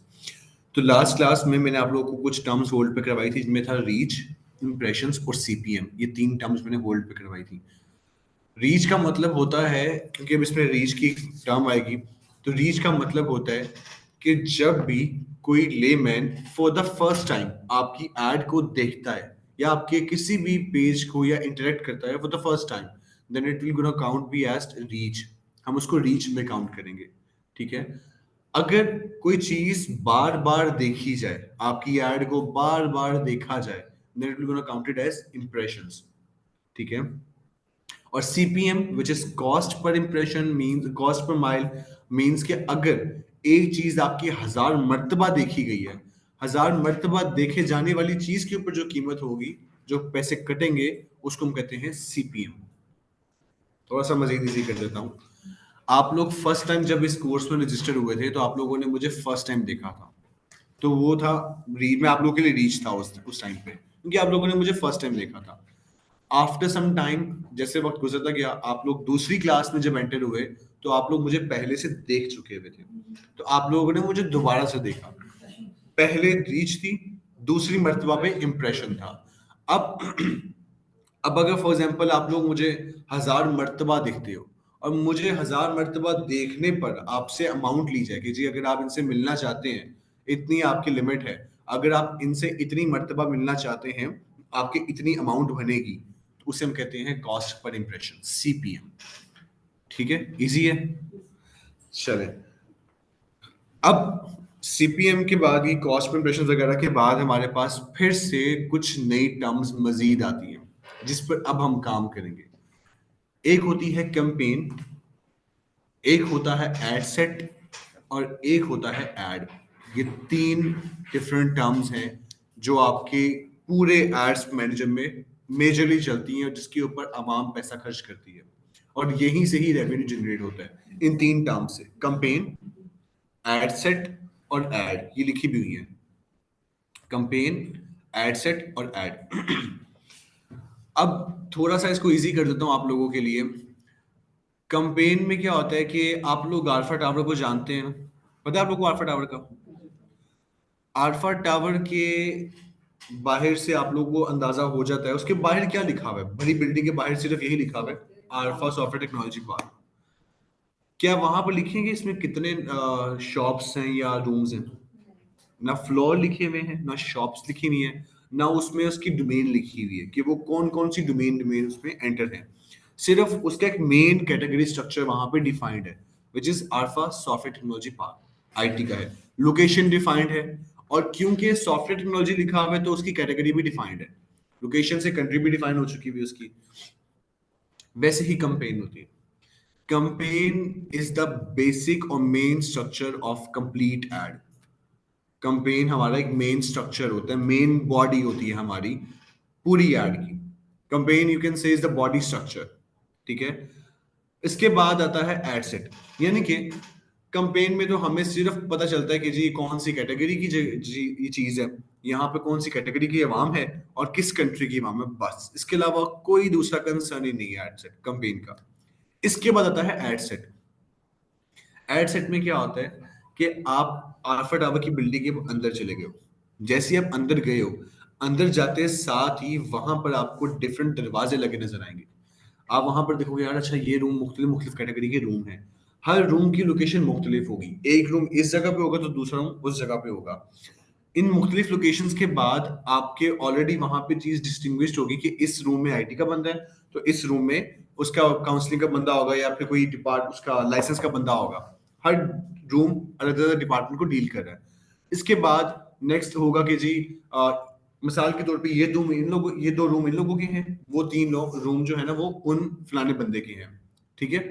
तो लास्ट क्लास में मैंने आप लोगों को कुछ टर्म्स होल्ड पे करवाई थी, जिनमें था रीच, इंप्रेशंस और सीपीएम। ये 3 टर्म्स मैंने होल्ड पे करवाई थी। रीच का मतलब होता है, क्योंकि अब इसमें रीच की टर्म आएगी, तो रीच का मतलब होता है कि जब भी कोई layman for the first time आपकी एड को देखता है या आपके किसी भी पेज को या इंटरेक्ट करता है for the first time, then it will gonna count be as reach. हम उसको रीच में काउंट करेंगे, ठीक है। अगर कोई चीज बार बार देखी जाए, आपकी एड को बार बार देखा जाए, then it will gonna counted as impressions, ठीक है। और CPM which is cost per impression means cost per mile, means कि अगर एक चीज आपकी 1000 मर्तबा देखी गई है, 1000 मर्तबा देखे जाने वाली चीज के ऊपर जो कीमत होगी, जो पैसे कटेंगे, उसको हम कहते हैं सीपीएम। थोड़ा सा मजीद इजी कर देता हूं। आप लोग फर्स्ट टाइम जब इस कोर्स में रजिस्टर हुए थे तो आप लोगों ने मुझे फर्स्ट टाइम देखा था, तो वो था मैं आप लोगों के लिए रीच था उस टाइम पे, क्योंकि आप लोगों ने मुझे फर्स्ट टाइम देखा था। आफ्टर सम टाइम, जैसे वक्त गुजरता गया, आप लोग दूसरी क्लास में जब एंटर हुए तो आप लोग मुझे पहले से देख चुके हुए थे, तो आप लोगों ने मुझे दोबारा से देखा। पहले रीच थी, दूसरी मर्तबा पे इंप्रेशन था। अब अब अगर फॉर एग्जांपल आप लोग मुझे 1000 मर्तबा देखते हो और मुझे 1000 मर्तबा देखने पर आपसे अमाउंट ली जाए कि जी अगर आप इनसे मिलना चाहते हैं, इतनी आपकी लिमिट है, अगर आप इनसे इतनी मर्तबा मिलना चाहते हैं, आपकी इतनी अमाउंट बनेगी, तो उसे हम कहते हैं कॉस्ट पर इंप्रेशन, सीपीएम। ठीक है, इजी है। चलें, अब सीपीएम के बाद, ये कॉस्ट पर इंप्रेशन वगैरह के बाद, हमारे पास फिर से कुछ नई टर्म्स मजीद आती हैं जिस पर अब हम काम करेंगे। एक होती है कैंपेन, एक होता है एड सेट, और एक होता है एड। ये 3 डिफरेंट टर्म्स हैं जो आपके पूरे एड्स मैनेजर में मेजरली चलती हैं और जिसके ऊपर आवाम पैसा खर्च करती है, और यहीं से ही रेवेन्यू जनरेट होता है, इन 3 टर्म्स से। कैंपेन, एड सेट और एड, ये लिखी भी हुई है, कैंपेन, एड सेट और एड। अब थोड़ा सा इसको इजी कर देता हूं आप लोगों के लिए। कैंपेन में क्या होता है कि आप लोग अल्फा टावर को जानते हैं ना? पता है आप लोग को अल्फा टावर का? अल्फा टावर के बाहर से आप लोगों को अंदाजा हो जाता है उसके बाहर क्या लिखा हुआ है। बड़ी बिल्डिंग के बाहर सिर्फ यही लिखा हुआ है, अल्फा सॉफ्टवेयर टेक्नोलॉजी पार्क। क्या वहां पर लिखेंगे इसमें कितने शॉप्स हैं या रूम्स हैं? ना फ्लोर लिखे हुए हैं, ना शॉप्स लिखी हुई है, ना उसमें उसकी डोमेन लिखी हुई है कि वो कौन कौन सी डोमेन डोमेन उसमें एंटर है। सिर्फ उसका एक मेन कैटेगरी स्ट्रक्चर वहां पे डिफाइंड है, which is alpha software technology park, IT का है। लोकेशन डिफाइंड है, और क्योंकि सॉफ्टवेयर टेक्नोलॉजी लिखा हुआ है तो उसकी कैटेगरी भी डिफाइंड है, लोकेशन से कंट्री भी डिफाइन हो चुकी है उसकी। वैसे ही कंपेन होती है। कंपेन इज द बेसिक और main structure of complete ad. Campaign हमारा एक मेन स्ट्रक्चर होता है, मेन बॉडी होती है हमारी पूरी एड की। Campaign you can say is the body structure, ठीक है। इसके बाद आता है एड सेट, यानी कि कंपेन में तो हमें सिर्फ पता चलता है कि जी कौन सी कैटेगरी की जी ये चीज है, यहाँ पे कौन सी कैटेगरी की अवाम है और किस कंट्री की अवाम है, बस। इसके अलावा कोई दूसरा कंसर्न ही नहीं है एड सेट कंपेन का। इसके बाद आता है एड सेट। एड सेट में क्या होता है कि आप अल्फा टावर की बिल्डिंग के अंदर चले गए हो। जैसे ही आप अंदर गए हो, अंदर जाते साथ ही वहां पर आपको डिफरेंट दरवाजे लगे नजर आएंगे। आप वहां पर देखोगे यार, अच्छा ये रूम मुख्तलिफ मुख्तलिफ कैटेगरी के रूम है। हर रूम की लोकेशन मुख्तलिफ होगी, एक रूम इस जगह पे होगा तो दूसरा रूम उस जगह पे होगा। इन मुख्तलिफ लोकेशंस के बाद आपके ऑलरेडी वहां पे चीज डिस्टिंग्विश्ड होगी कि इस रूम में आईटी का बंदा है तो इस रूम में उसका काउंसलिंग का बंदा होगा या फिर कोई डिपार्ट उसका लाइसेंस का बंदा होगा। हर रूम अलग अलग डिपार्टमेंट को डील कर रहा है। इसके बाद नेक्स्ट होगा कि जी मिसाल के तौर पे ये दो इन लोगों ये दो रूम इन लोगों के हैं, वो तीन लोग रूम जो है ना वो उन फलाने बंदे के हैं, ठीक है।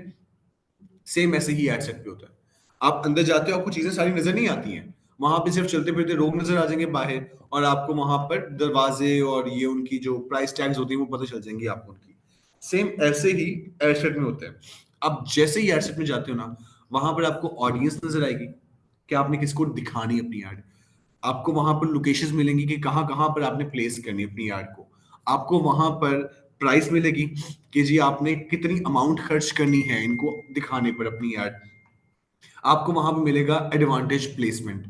सेम ऐसे ही एड सेट पे होता है। आप अंदर जाते हो, आपको चीजें सारी नजर नहीं आती हैं, वहां पे सिर्फ चलते फिरते लोग नजर आ जाएंगे बाहर, और आपको वहां पर दरवाजे और ये उनकी जो प्राइस टैग्स होती हैं वो पता चल जाएंगी आपको उनकी। सेम ऐसे ही एडसेट में होता है। अब जैसे ही एडसेट में जाते हो ना, वहां पर आपको ऑडियंस नजर आएगी कि आपने किसको दिखानी अपनी ऐड। आपको वहां पर लोकेशंस मिलेंगी कि कहाँ कहाँ पर आपने प्लेस करनी है अपनी ऐड को। आपको वहां पर प्राइस मिलेगी कि जी आपने कितनी अमाउंट खर्च करनी है इनको दिखाने पर अपनी ऐड। आपको वहां पे मिलेगा एडवांटेज प्लेसमेंट,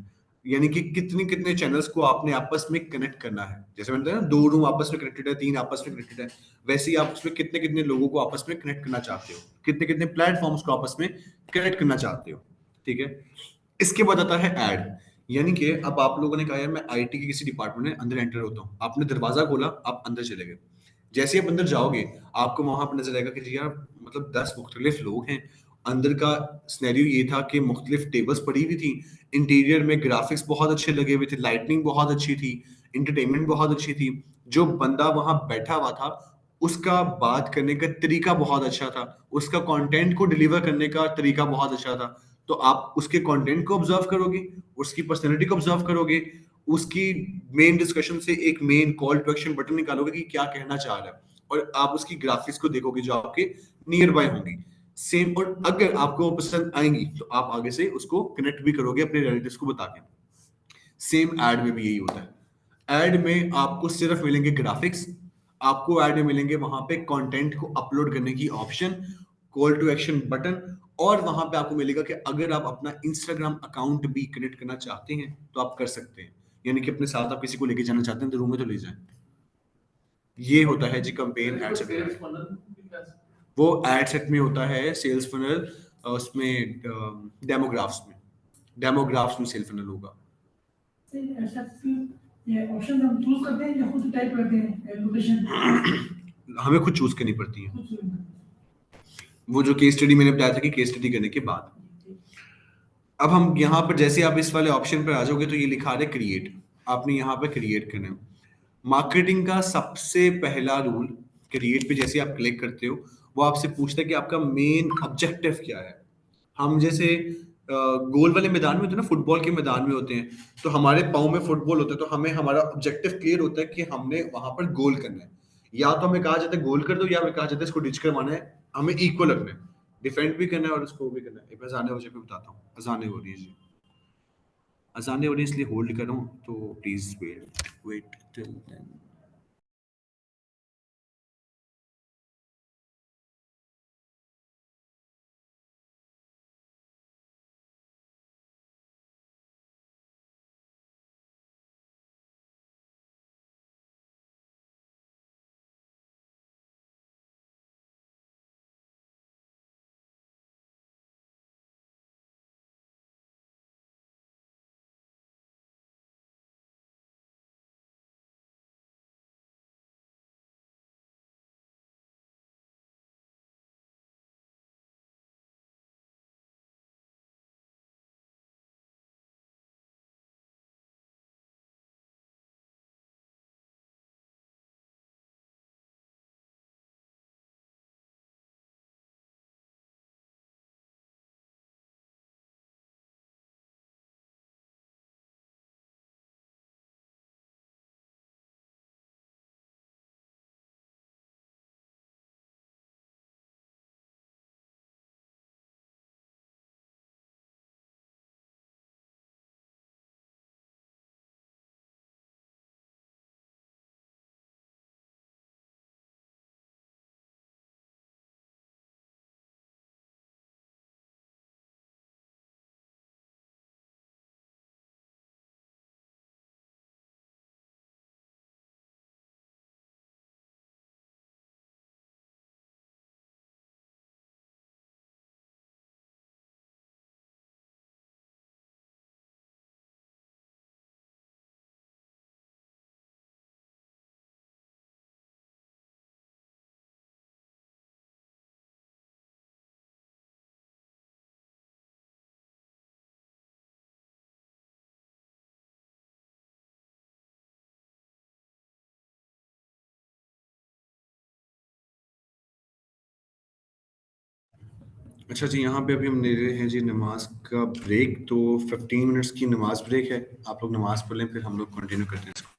यानी कि कितने कितने चैनल्स को आपने आपस में कनेक्ट करना है। जैसे मैंने बताया ना, दो रूम आपस में कनेक्टेड है, तीन आपस में कनेक्टेड है, वैसे ही आप उसमें कितने कितने लोगों को आपस में कनेक्ट करना चाहते हो, कितने कितने प्लेटफॉर्म्स को आपस में कनेक्ट करना चाहते हो, ठीक है। इसके बाद आता है एड, यानी कि अब आप लोगों ने कहा यार मैं आईटी के किसी डिपार्टमेंट में अंदर एंटर होता हूँ, आपने दरवाजा खोला, आप अंदर चले गए। जैसे ही आप अंदर जाओगे, आपको वहां पर नजर आएगा कि जी यार मतलब 10 मुख्तलिफ लोग हैं। अंदर का सिनेरियो ये था कि मुख्तलिफ टेबल्स पड़ी हुई थी, इंटीरियर में ग्राफिक्स बहुत अच्छे लगे हुए थे, लाइटनिंग बहुत अच्छी थी, इंटरटेनमेंट बहुत अच्छी थी। जो बंदा वहां बैठा हुआ था उसका बात करने का तरीका बहुत अच्छा था, उसका कंटेंट को डिलीवर करने का तरीका बहुत अच्छा था। तो आप उसके कंटेंट को ऑब्जर्व करोगे, उसकी पर्सनैलिटी को ऑब्जर्व करोगे, उसकी मेन डिस्कशन से एक main call to action button निकालोगे कि क्या कहना चाह रहा है, और आप उसकी ग्राफिक्स को देखोगे जो आपके नियर बाय होंगी सेम। और अगर आपको वो पसंद आएंगी तो आप आगे से उसको कनेक्ट भी करोगे अपने रिलेटिव्स को बता के। सेम एड में भी यही होता है। एड में आपको सिर्फ मिलेंगे ग्राफिक्स, आपको एड में मिलेंगे वहां पे कंटेंट को अपलोड करने की option, call to action button, और वहां पे आपको मिलेगा कि अगर आप अपना इंस्टाग्राम अकाउंट भी कनेक्ट करना चाहते हैं तो आप कर सकते हैं, यानी कि अपने साथ आप किसी को लेके जाना चाहते हैं तो रूम में तो ले जाएं। ये होता है जी कंपेन एड सेट। वो एड सेट में होता है सेल्स फनल, उसमें डेमोग्राफ्स में, डेमोग्राफ्स में सेल फनल होगा। ऐसा ये ऑप्शन हम चूज करते हैं या खुद टाइप करते हैं लोकेशन? हमें खुद चूज करनी पड़ती है, खुद choose वो जो केस स्टडी मैंने बताया था कि केस स्टडी करने के बाद। अब हम यहाँ पर जैसे आप इस वाले ऑप्शन पर आ जाओगे तो ये लिखा है क्रिएट, आपने यहाँ पे क्रिएट करना है। मार्केटिंग का सबसे पहला रूल, क्रिएट पे जैसे आप क्लिक करते हो वो आपसे पूछता है कि आपका मेन ऑब्जेक्टिव क्या है। हम जैसे गोल वाले मैदान में होते हैं ना, फुटबॉल के मैदान में होते हैं, तो हमारे पाँव में फुटबॉल होता है, तो हमें हमारा ऑब्जेक्टिव क्लियर होता है कि हमने वहां पर गोल करना है। या तो हमें कहा जाता है गोल कर दो, या हमें कहा जाता है इसको डिच करवाना है, हमें इक्वल रखना है, डिफेंड भी करना है और उसको भी करना है। एक अजाने वजह पे बताता हूँ, अजाने हो रही है जी, अजाने हो रही है इसलिए होल्ड कर रहा हूँ, तो please wait wait till then. अच्छा जी, यहाँ पे अभी हम ले रहे हैं जी नमाज का ब्रेक, तो 15 मिनट्स की नमाज ब्रेक है। आप लोग नमाज पढ़ लें, फिर हम लोग कंटिन्यू करते हैं इसको।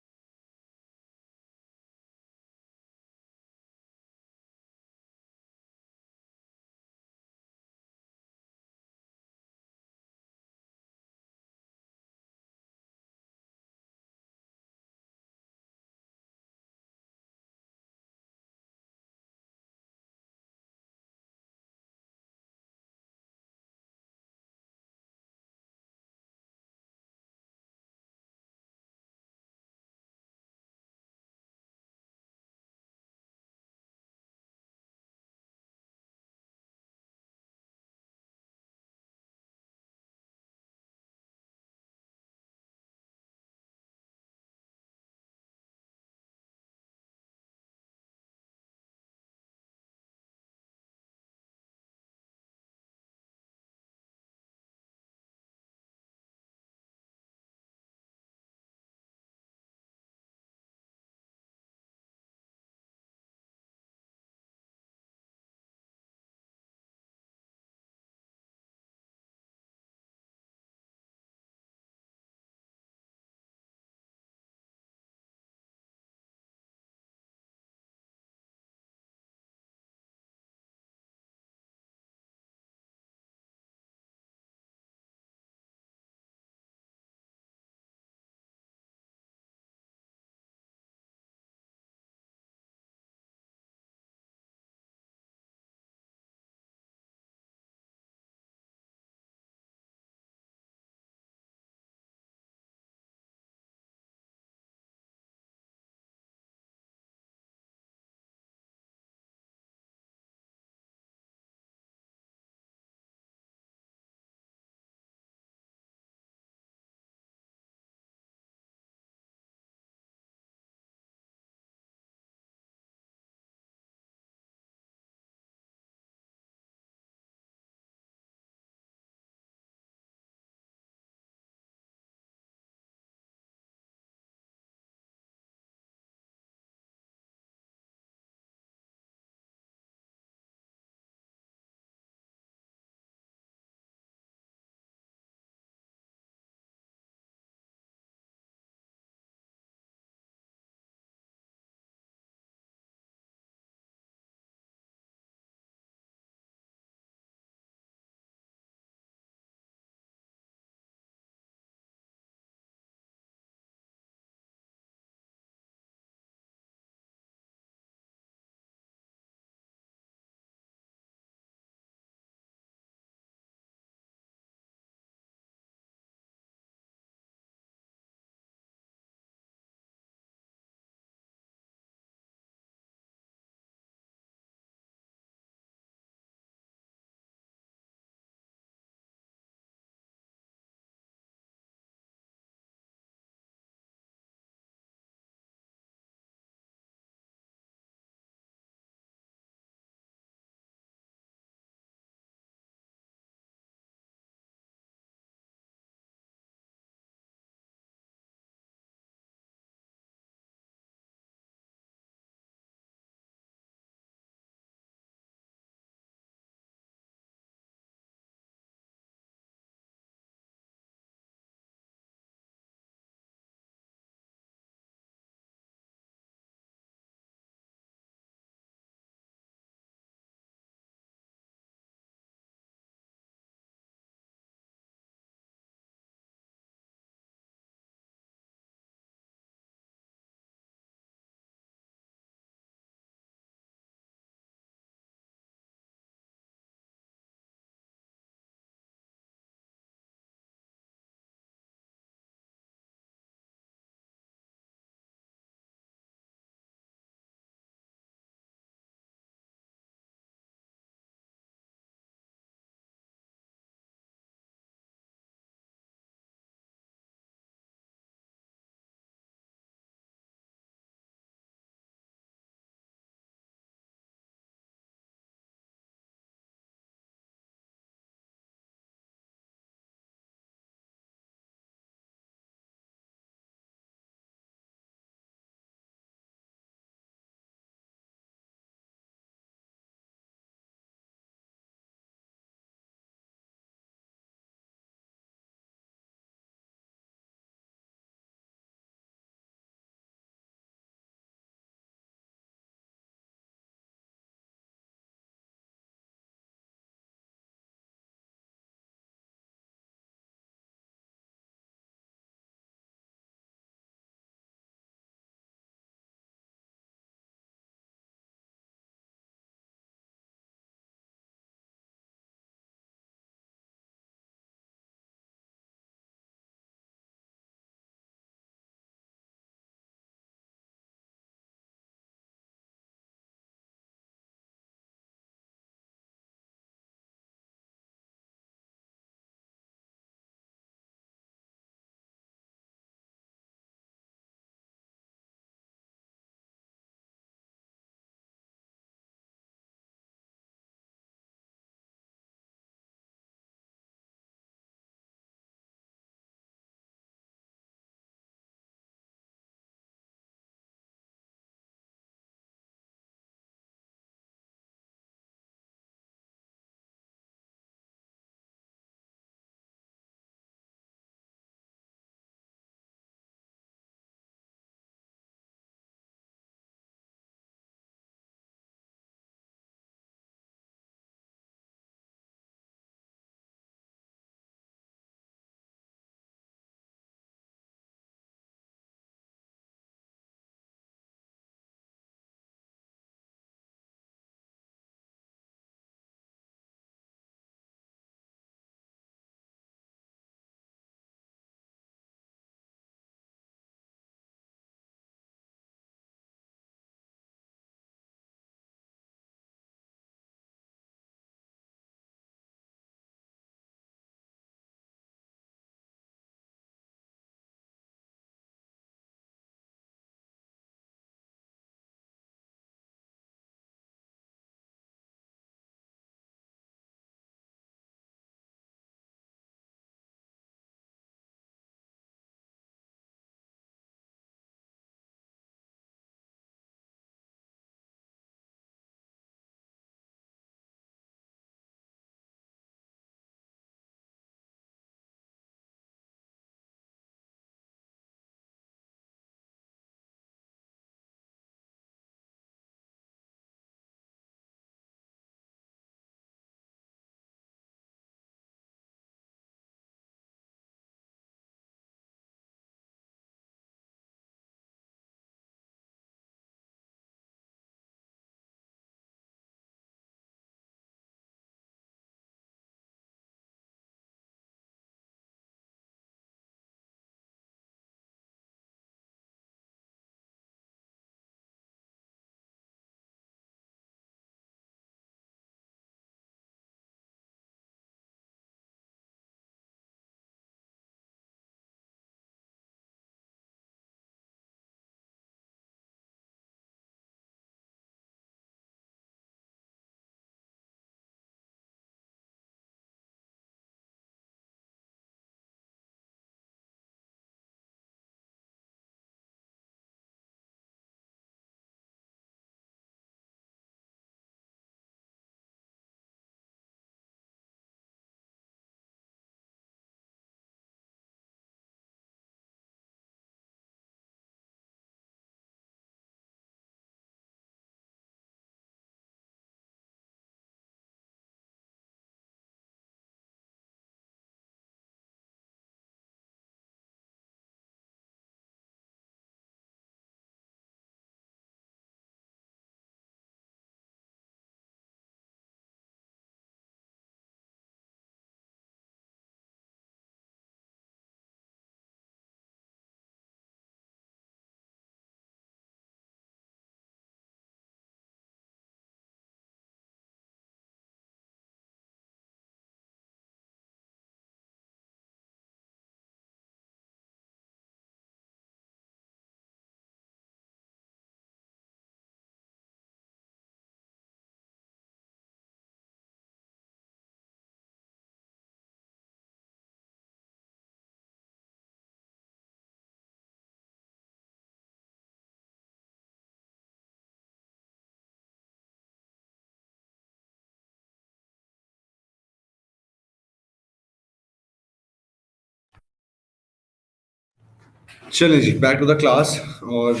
चलें जी, बैक टू द क्लास। और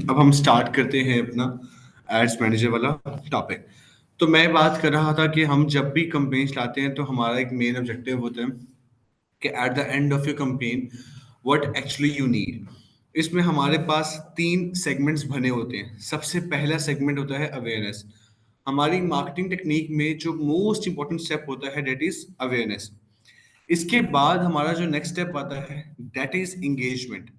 अब हम स्टार्ट करते हैं अपना एड्स मैनेजर वाला टॉपिक। तो मैं बात कर रहा था कि हम जब भी कंपेन्स लाते हैं तो हमारा एक मेन ऑब्जेक्टिव होता है कि at the end of your campaign what actually you need. इसमें हमारे पास 3 सेगमेंट्स बने होते हैं। सबसे पहला सेगमेंट होता है अवेयरनेस। हमारी मार्केटिंग टेक्निक में जो मोस्ट इंपॉर्टेंट स्टेप होता है दैट इज अवेयरनेस। इसके बाद हमारा जो नेक्स्ट स्टेप आता है that is engagement.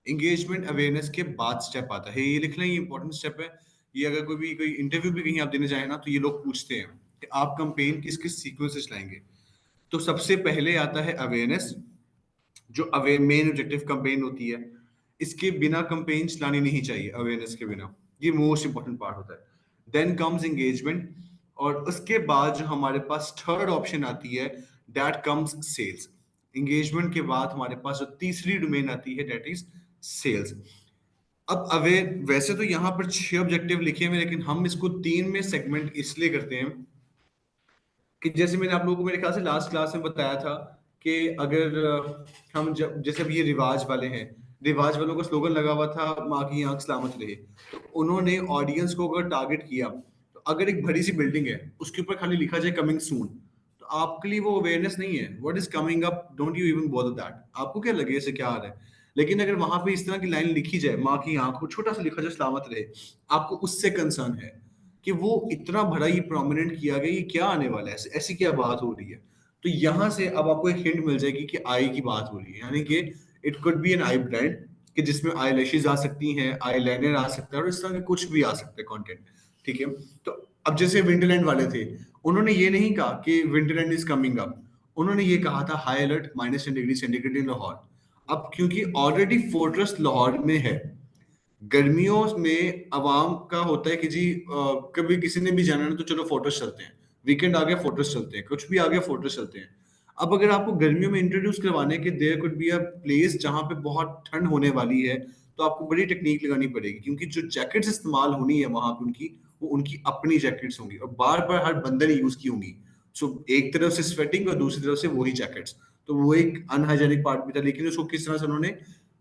Engagement awareness के बाद स्टेप आता है, ये लिख लें, ये इंपॉर्टेंट स्टेप है। ये अगर कोई इंटरव्यू भी कहीं आप देने जाए ना तो ये लोग पूछते हैं कि आप कंपेन किस किस सीक्वेंस से चलाएंगे। तो सबसे पहले आता है अवेयरनेस, जो अवे मेन ऑब्जेक्टिव कंपेन होती है। इसके बिना कंपेन चलानी नहीं चाहिए, अवेयरनेस के बिना। ये मोस्ट इंपॉर्टेंट पार्ट होता है। देन कम्स एंगेजमेंट, और उसके बाद जो हमारे पास थर्ड ऑप्शन आती है दैट कम्स सेल्स। एंगेजमेंट के बाद हमारे पास जो तीसरी डोमेन आती है दैट इज सेल्स। अब अवेयर, वैसे तो यहाँ पर 6 ऑब्जेक्टिव लिखे हुए हैं, लेकिन हम इसको 3 में सेगमेंट इसलिए करते हैं कि जैसे मैंने आप लोगों को मेरे ख्याल से लास्ट क्लास में बताया था कि अगर हम जब जैसे अब ये रिवाज वाले हैं, रिवाज वालों का स्लोगन लगा हुआ था माँ की आंख सलामत रहे। तो उन्होंने ऑडियंस को अगर टारगेट किया, तो अगर एक बड़ी सी बिल्डिंग है उसके ऊपर खाली लिखा जाए कमिंग सून, तो आपके लिए वो अवेयरनेस नहीं है। What is coming up, don't you even bother that. आपको क्या लगे इसे क्या आ रहा है। लेकिन अगर वहां पे इस तरह की लाइन लिखी जाए माँ की आंख को छोटा सा लिखा जाए सलामत रहे, आपको उससे कंसर्न है कि वो इतना बड़ा ये प्रोमिनेंट किया गया, ये क्या आने वाला है, ऐसी क्या बात हो रही है। तो यहाँ से अब आपको एक हिंट मिल जाएगी कि आई की बात हो रही है, यानी कि it could be an I brand, कि जिसमें आई लैशेज आ सकती हैं, आई लाइनर आ सकता है, और इस तरह के कुछ भी आ सकता है कंटेंट। ठीक है। तो अब जैसे विंटरलैंड वाले थे, उन्होंने ये नहीं कहा कि विंटरलैंड इज कमिंग अप, उन्होंने ये कहा था high alert -10 degree centigrade in Lahore. अब क्योंकि ऑलरेडी फोर्ट्रेस लाहौर में है, गर्मियों में आवाम का होता है कि जी कभी किसी ने भी जाना ना तो चलो फोटोज चलते हैं, वीकेंड आ गया फोटोज चलते हैं, कुछ भी आ गया फोटोज चलते हैं। अब अगर आपको गर्मियों में इंट्रोड्यूस करवाने के there could be a place जहाँ पे बहुत ठंड होने वाली है, तो आपको बड़ी टेक्निक लगानी पड़ेगी, क्योंकि जो जैकेट्स इस्तेमाल होनी है वहां पे उनकी, वो उनकी अपनी जैकेट्स होंगी और बार बार हर बंदे ने यूज की होंगी। सो एक तरफ से स्वेटिंग और दूसरी तरफ से वही जैकेट्स। तो वो एक अनहाइजेनिक पार्ट भी था, लेकिन उसको किस तरह से उन्होंने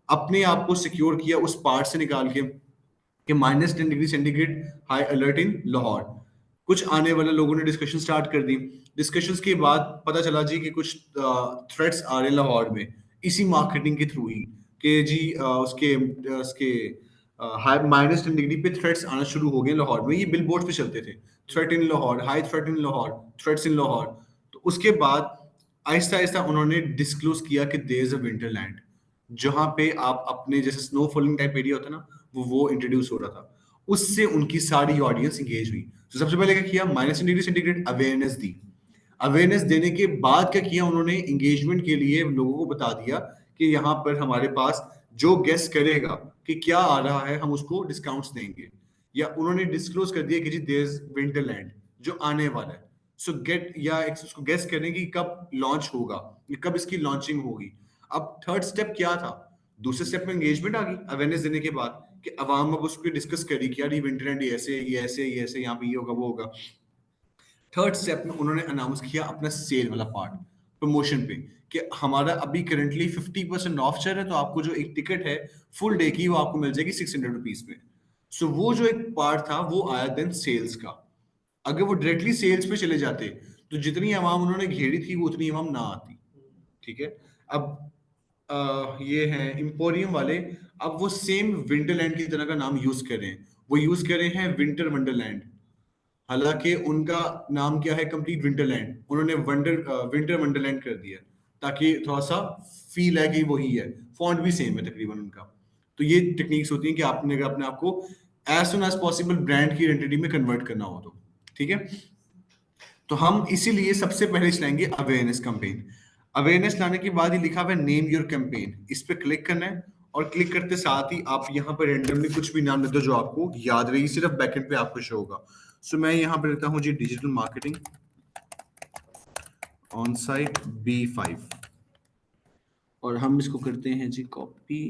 अपने आप को सिक्योर किया उस पार्ट से निकाल के कि -10 डिग्री सेंटीग्रेड हाई अलर्ट इन लाहौर। कुछ आने वाले लोगों ने डिस्कशन स्टार्ट कर दी। डिस्कशंस के बाद पता चला जी कि कुछ थ्रेट्स आ रहे हैं लाहौर में, इसी मार्केटिंग के थ्रू ही, कि जी उसके हाई -10 डिग्री पे थ्रेट्स आना शुरू हो गए लाहौर में। ये बिल बोर्ड पे चलते थे, threat in Lahore, high threat in Lahore, threats in Lahore. तो उसके बाद आहिस्ता आहिस्ता उन्होंने डिस्क्लोज किया कि देयर इज अ विंटरलैंड, जहाँ पे आप अपने जैसे स्नो फॉलिंग टाइप एरिया होता है ना, वो इंट्रोड्यूस हो रहा था। उससे उनकी सारी ऑडियंस एंगेज हुई। तो सबसे पहले क्या किया, -10 डिग्री सेंटीग्रेड अवेयरनेस दी। अवेयरनेस देने के बाद क्या किया उन्होंने, एंगेजमेंट के लिए लोगों को बता दिया कि यहाँ पर हमारे पास जो गेस करेगा कि क्या आ रहा है हम उसको डिस्काउंट्स देंगे, या उन्होंने डिस्क्लोज कर दिया कि जी देयर इज विंटरलैंड जो आने वाला है। सो गेट या उसको गेस करें कि कब लॉन्च होगा, कब इसकी लॉन्चिंग होगी। अब थर्ड स्टेप क्या था, दूसरे स्टेप में एंगेजमेंट आ गई अवेयरनेस देने के बाद, कि अवाम अब उस पर डिस्कस करी कि यार ये विंटरलैंड ये ऐसे ये ऐसे ये ऐसे, यहाँ पे ये होगा वो होगा। थर्ड स्टेप में उन्होंने अनाउंस किया अपना सेल वाला पार्ट, प्रमोशन पे, कि हमारा अभी करंटली 50% ऑफ चल रहा है, तो आपको जो एक टिकट है फुल डे की वो आपको मिल जाएगी 600 रुपीज में। सो वो जो एक पार्ट था वो आया देन सेल्स का। अगर वो डायरेक्टली सेल्स पे चले जाते तो जितनी अवाम उन्होंने घेरी थी वो उतनी अवाम ना आती। ठीक है। अब ये हैं इंपोरियम वाले, अब वो सेम विंटरलैंड की तरह का नाम यूज कर रहे हैं, वो यूज कर रहे हैं विंटर वंडरलैंड। हालांकि उनका नाम क्या है, कंप्लीट विंटरलैंड, उन्होंने विंटर वंडरलैंड कर दिया ताकि थोड़ा सा फील है कि वही है। फॉन्ट भी सेम है तकरीबन उनका। तो ये टेक्निक्स होती हैं कि आपने अगर अपने आप को as soon as possible brand की आइडेंटिटी में कन्वर्ट करना हो तो। ठीक है। तो हम इसीलिए सबसे पहले चलाएंगे अवेयरनेस कैंपेन। अवेयरनेस लाने के बाद ही लिखा हुआ है नेम योर कैंपेन, इस पे क्लिक करना है, और क्लिक करते साथ ही आप यहाँ पर रेंडमली कुछ भी नाम लेते हो जो आपको याद रहेगी, सिर्फ बैकएंड पे आपको शो होगा। सो मैं यहाँ पे लिखता हूँ जी digital marketing on site B5, और हम इसको करते हैं जी कॉपी।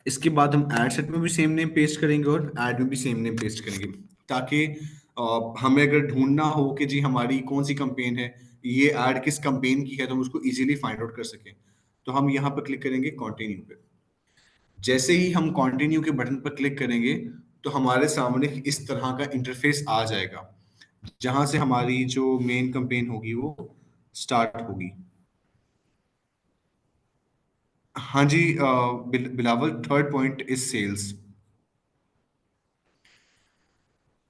इसके बाद हम एड सेट में भी सेम नेम पेस्ट करेंगे और एड में भी सेम नेम पेस्ट करेंगे, ताकि हमें अगर ढूंढना हो कि जी हमारी कौन सी कंपेन है, ये ऐड किस कंपेन की है तो हम उसको इजीली फाइंड आउट कर सकें। तो हम यहाँ पर क्लिक करेंगे कंटिन्यू पे। जैसे ही हम कंटिन्यू के बटन पर क्लिक करेंगे तो हमारे सामने इस तरह का इंटरफेस आ जाएगा, जहां से हमारी जो मेन कंपेन होगी वो स्टार्ट होगी। हाँ जी, Bilawal, third point is sales.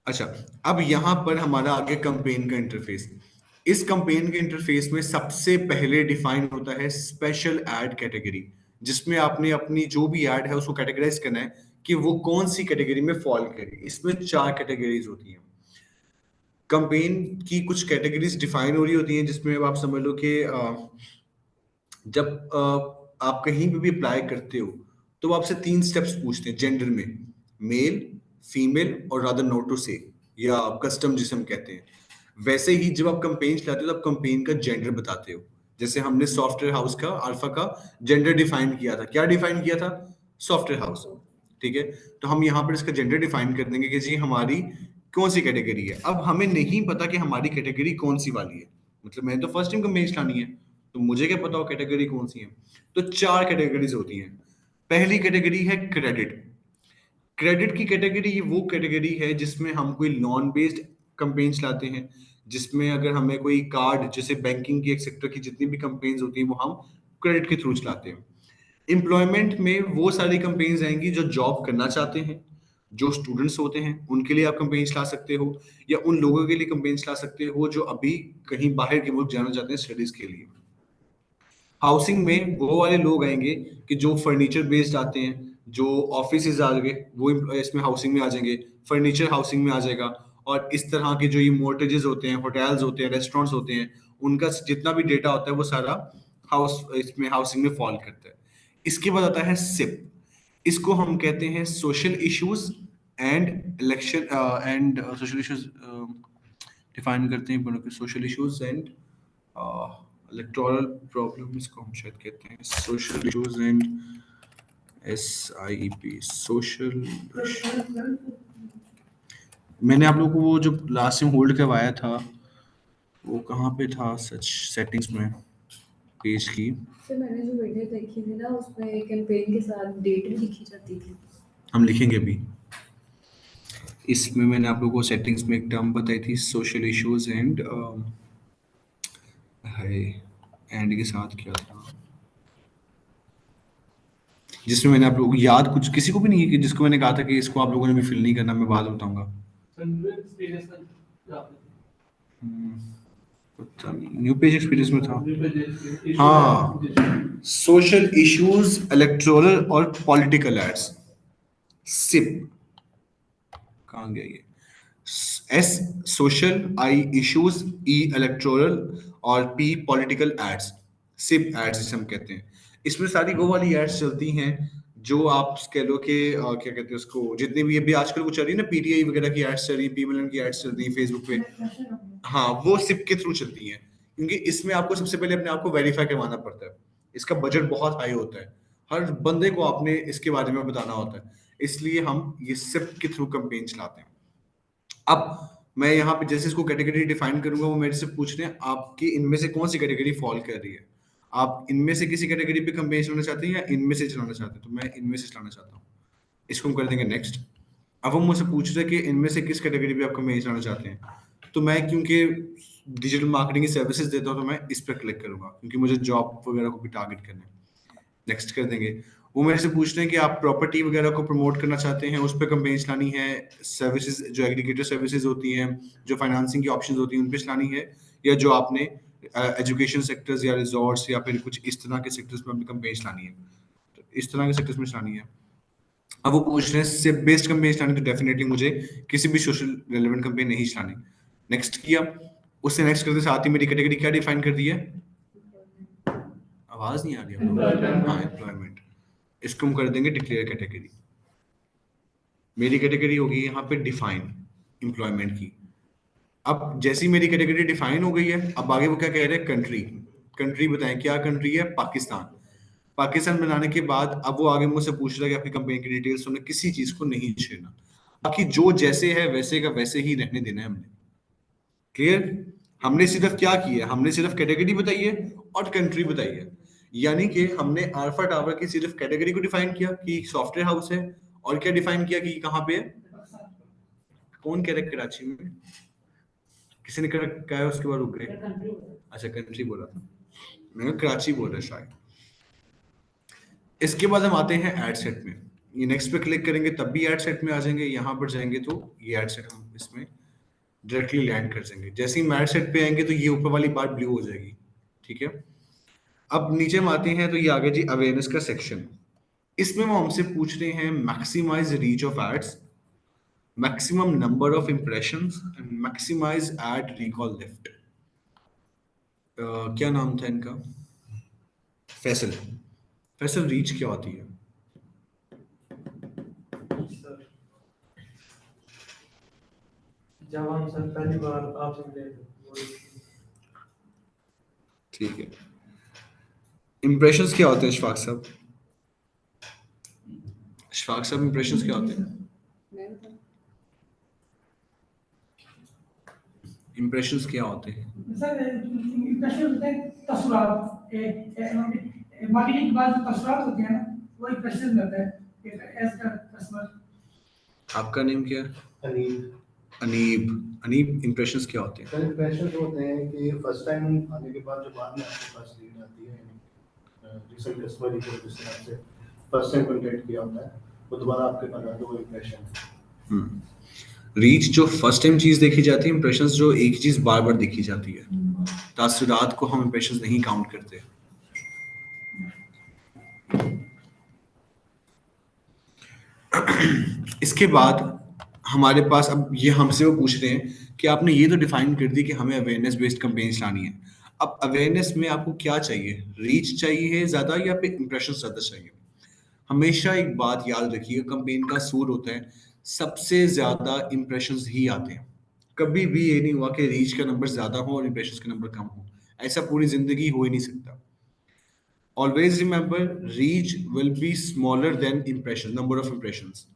अच्छा, अब यहाँ पर हमारा आगे कंपेन का इंटरफेस। इस कंपेन के इंटरफेस में सबसे पहले डिफाइन होता है स्पेशल ऐड कैटेगरी, जिसमें आपने अपनी जो भी ऐड है उसको कैटेगराइज करना है कि वो कौन सी कैटेगरी में फॉल करे। इसमें 4 कैटेगरीज होती हैं। कंपेन की कुछ कैटेगरीज डिफाइन हो रही होती हैं, जिसमें अब आप समझ लो कि जब आप कहीं पे भी अप्लाई करते हो तो वो आपसे 3 स्टेप्स पूछते हैं जेंडर में, मेल, फीमेल और रादर नॉट टू से, या कस्टम जिसे हम कहते हैं। वैसे ही जब आप कंपेन चलाते हो तो आप कंपेन का जेंडर बताते हो। जैसे हमने सॉफ्टवेयर हाउस का, अल्फा का जेंडर डिफाइन किया था। क्या डिफाइन किया था? Software house. ठीक है, तो हम यहाँ पर इसका जेंडर डिफाइन कर देंगे कि जी हमारी कौन सी कैटेगरी है। अब हमें नहीं पता कि हमारी कैटेगरी कौन सी वाली है, मतलब मैंने तो फर्स्ट टाइम कंपेन चलानी है, तो मुझे क्या पता हो कैटेगरी कौन सी है। तो 4 कैटेगरीज होती हैं। पहली कैटेगरी है क्रेडिट। क्रेडिट की कैटेगरी वो कैटेगरी है जिसमें हम कोई नॉन बेस्ड कंपेन चलाते हैं, जिसमें अगर हमें कोई कार्ड, जैसे बैंकिंग के एक सेक्टर की जितनी भी कंपेन्स होती हैं वो हम क्रेडिट के थ्रू चलाते हैं। एम्प्लॉयमेंट में वो सारी कंपेन्स आएंगी जो जॉब करना चाहते हैं, जो स्टूडेंट्स होते हैं उनके लिए आप कंपेन चला सकते हो, या उन लोगों के लिए कंपेन चला सकते हो जो अभी कहीं बाहर के मुल्क जाना चाहते हैं स्टडीज के लिए। हाउसिंग में वो वाले लोग आएंगे कि जो फर्नीचर बेस्ड आते हैं, जो ऑफिस आ गए वो इसमें हाउसिंग में आ जाएंगे, फर्नीचर हाउसिंग में आ जाएगा। और इस तरह के जो ये मोर्टेजेस होते हैं, होटल्स होते हैं, रेस्टोरेंट्स होते हैं, उनका जितना भी डेटा होता है वो सारा इसमें हाउसिंग में फॉल करता है। इसके बाद आता है सिप। इसको हम कहते हैं social issues and election and social issues define करते हैं। Social issues and electoral problem, इसको हम शायद कहते हैं social issues and SIEP, social. मैंने आप लोगों को वो जो लास्ट में होल्ड करवाया था वो कहाँ पे था सच सेटिंग्स में पेज की? सर मैंने जो वीडियो देखी थी ना उसमें कैंपेन के साथ डेट भी लिखी जाती थी। हम लिखेंगे अभी। इसमें मैंने आप लोगों को सेटिंग्स में एक टर्म बताई थी, सोशल इश्यूज एंड है एंड के साथ क्या था, जिसमें मैंने आप लोगों को याद कुछ किसी को भी नहीं है कि जिसको मैंने कहा था कि इसको आप लोगों ने भी फिल नहीं करना, मैं बाद में बताऊंगा। न्यू पेज एक्सपीरियंस में था। हाँ, सोशल इश्यूज, इलेक्टोरल और पॉलिटिकल एड्स, सिप। कहाँ गया ये? S social, I issues, E electoral और P political ads, SIEP ads जिसे हम कहते हैं। इसमें सारी वो वाली एड्स चलती हैं जो आप कह लो कि क्या कहते हैं उसको, जितनी भी अभी आजकल वो चल रही है ना, PTI वगैरह की एड्स चल रही है, P मिलन की एड्स चल रही है फेसबुक पे, हाँ वो सिप के थ्रू चलती हैं। क्योंकि इसमें आपको सबसे पहले अपने आप को वेरीफाई करवाना पड़ता है। इसका बजट बहुत हाई होता है, हर बंदे को आपने इसके बारे में बताना होता है, इसलिए हम ये सिप के थ्रू कंपेन चलाते हैं। अब मैं यहाँ पे जैसे इसको कैटेगरी डिफाइन करूंगा, वो मेरे से पूछ रहे हैं आपकी इनमें से कौन सी कैटेगरी फॉल कर रही है। आप इनमें से किसी कैटेगरी पे कंपेन चलाना चाहते हैं या इनमें से चलाना चाहते हैं? तो मैं इनमें से चलाना चाहता हूँ, इसको हम कर देंगे नेक्स्ट। अब वो मुझसे पूछ रहे हैं कि इनमें से किस कैटेगरी पे आप कंपेन चलाना चाहते हैं, तो मैं क्योंकि डिजिटल मार्केटिंग की सर्विसेज देता हूँ तो मैं इस पर क्लिक करूंगा, क्योंकि मुझे जॉब वगैरह को भी टारगेट करना है। नेक्स्ट कर देंगे। वो मेरे से पूछ रहे हैं कि आप प्रॉपर्टी वगैरह को प्रमोट करना चाहते हैं, उस पर कंपेन चलानी है, सर्विसेज जो एग्रीगेटर सर्विसेज होती हैं, जो फाइनेंसिंग की ऑप्शंस होती हैं उन पे चलानी है, या जो आपने एजुकेशन सेक्टर्स या रिजॉर्ट्स या फिर कुछ इस तरह के सेक्टर्स में अपनी कंपेन चलानी है, तो इस तरह के सेक्टर्स में चलानी है। अब वो पूछ रहे हैं सिप बेस्ड कंपेन चलानी, तो डेफिनेटली मुझे किसी भी सोशल रेलेवेंट कंपेन नहीं चलानी। नेक्स्ट किया, उससे नेक्स्ट करते साथ ही मेरी कैटेगरी क्या डिफाइन कर दी है? आवाज नहीं आ रही है। हाँ, एम्प्लॉयमेंट। इसको हम कर देंगे डिक्लेयर कैटेगरी। मेरी कैटेगरी होगी यहाँ पे डिफाइन एम्प्लॉयमेंट की। अब जैसी मेरी कैटेगरी डिफाइन हो गई है, अब आगे वो क्या कह रहे हैं? कंट्री। कंट्री बताएं क्या कंट्री है? पाकिस्तान। पाकिस्तान बनाने के बाद अब वो आगे मुझसे पूछ रहा है कि आपकी कंपनी की डिटेल्स, उन्हें किसी चीज को नहीं छेड़ना, बाकी जो जैसे है वैसे का वैसे ही रहने देना है हमने। क्लियर? हमने सिर्फ क्या किया है, हमने सिर्फ कैटेगरी बताई है और कंट्री बताई है। यानी कि हमने अल्फा टावर की सिर्फ कैटेगरी को डिफाइन किया कि सॉफ्टवेयर हाउस है, और क्या डिफाइन किया कि कहाँ पे है। कौन कह रहा है कराची में? किसी ने कहा है, उसके बाद रुक गए। अच्छा, कंट्री बोला था, मैंने कराची बोला शायद। इसके बाद हम आते हैं एड सेट में। ये नेक्स्ट पे क्लिक करेंगे तब भी एड सेट में आ जाएंगे, यहाँ पर जाएंगे तो ये एड सेट हम इसमें डायरेक्टली लैंड कर जाएंगे। जैसे ही हम एड सेट पे आएंगे तो ये ऊपर वाली बार ब्लू हो जाएगी, ठीक है। अब नीचे में आते हैं तो ये आगे जी अवेयरनेस का सेक्शन। इसमें वो हमसे पूछ रहे हैं maximise reach of ads, maximum number of impressions and maximise ad recall lift. क्या नाम था इनका? फैसल। फैसल, रीच क्या होती है? जब हम सर पहली बार आपसे मिले थे, ठीक है। इंप्रेशंस क्या होते हैं इशफाक साहब? इशफाक साहब, इंप्रेशंस क्या होते हैं? इंप्रेशंस क्या होते हैं? सर इंप्रेशन होते हैं तसुरात, मार्केटिंग के बाद जो तसुरात होते हैं ना, वो इंप्रेशन होता है एज का कस्टमर। आपका नेम क्या है? अनीब। अनीब। अनीब, इंप्रेशंस क्या होते हैं? सर इंप्रेशन होते हैं कि फर्स्ट टाइम आने के बाद जो बाद में आपके पास लीड आती है, रिसेंट कस्टमर जिसने आपसे फर्स्ट टाइम कॉन्टैक्ट किया होता है, वो दोबारा आपके पास आता है, वो इंप्रेशन। रीच जो फर्स्ट टाइम चीज देखी जाती है, इंप्रेशंस जो एक ही चीज बार बार देखी जाती है। तासुरात को हम इंप्रेशंस नहीं काउंट करते। इसके बाद हमारे पास अब ये हमसे वो पूछ रहे हैं कि आपने ये तो डिफाइन कर दी कि हमें अवेयरनेस बेस्ड कैंपेन चलानी है। अब अवेयरनेस में आपको क्या चाहिए? रीच चाहिए ज्यादा या फिर इंप्रेशन ज्यादा चाहिए? हमेशा एक बात याद रखिए, कैंपेन का सूर होता है सबसे ज्यादा इंप्रेशंस ही आते हैं। कभी भी ये नहीं हुआ कि रीच का नंबर ज्यादा हो और इंप्रेशंस का नंबर कम हो। ऐसा पूरी जिंदगी हो ही नहीं सकता। Always remember, reach will be smaller than impression, number of impressions.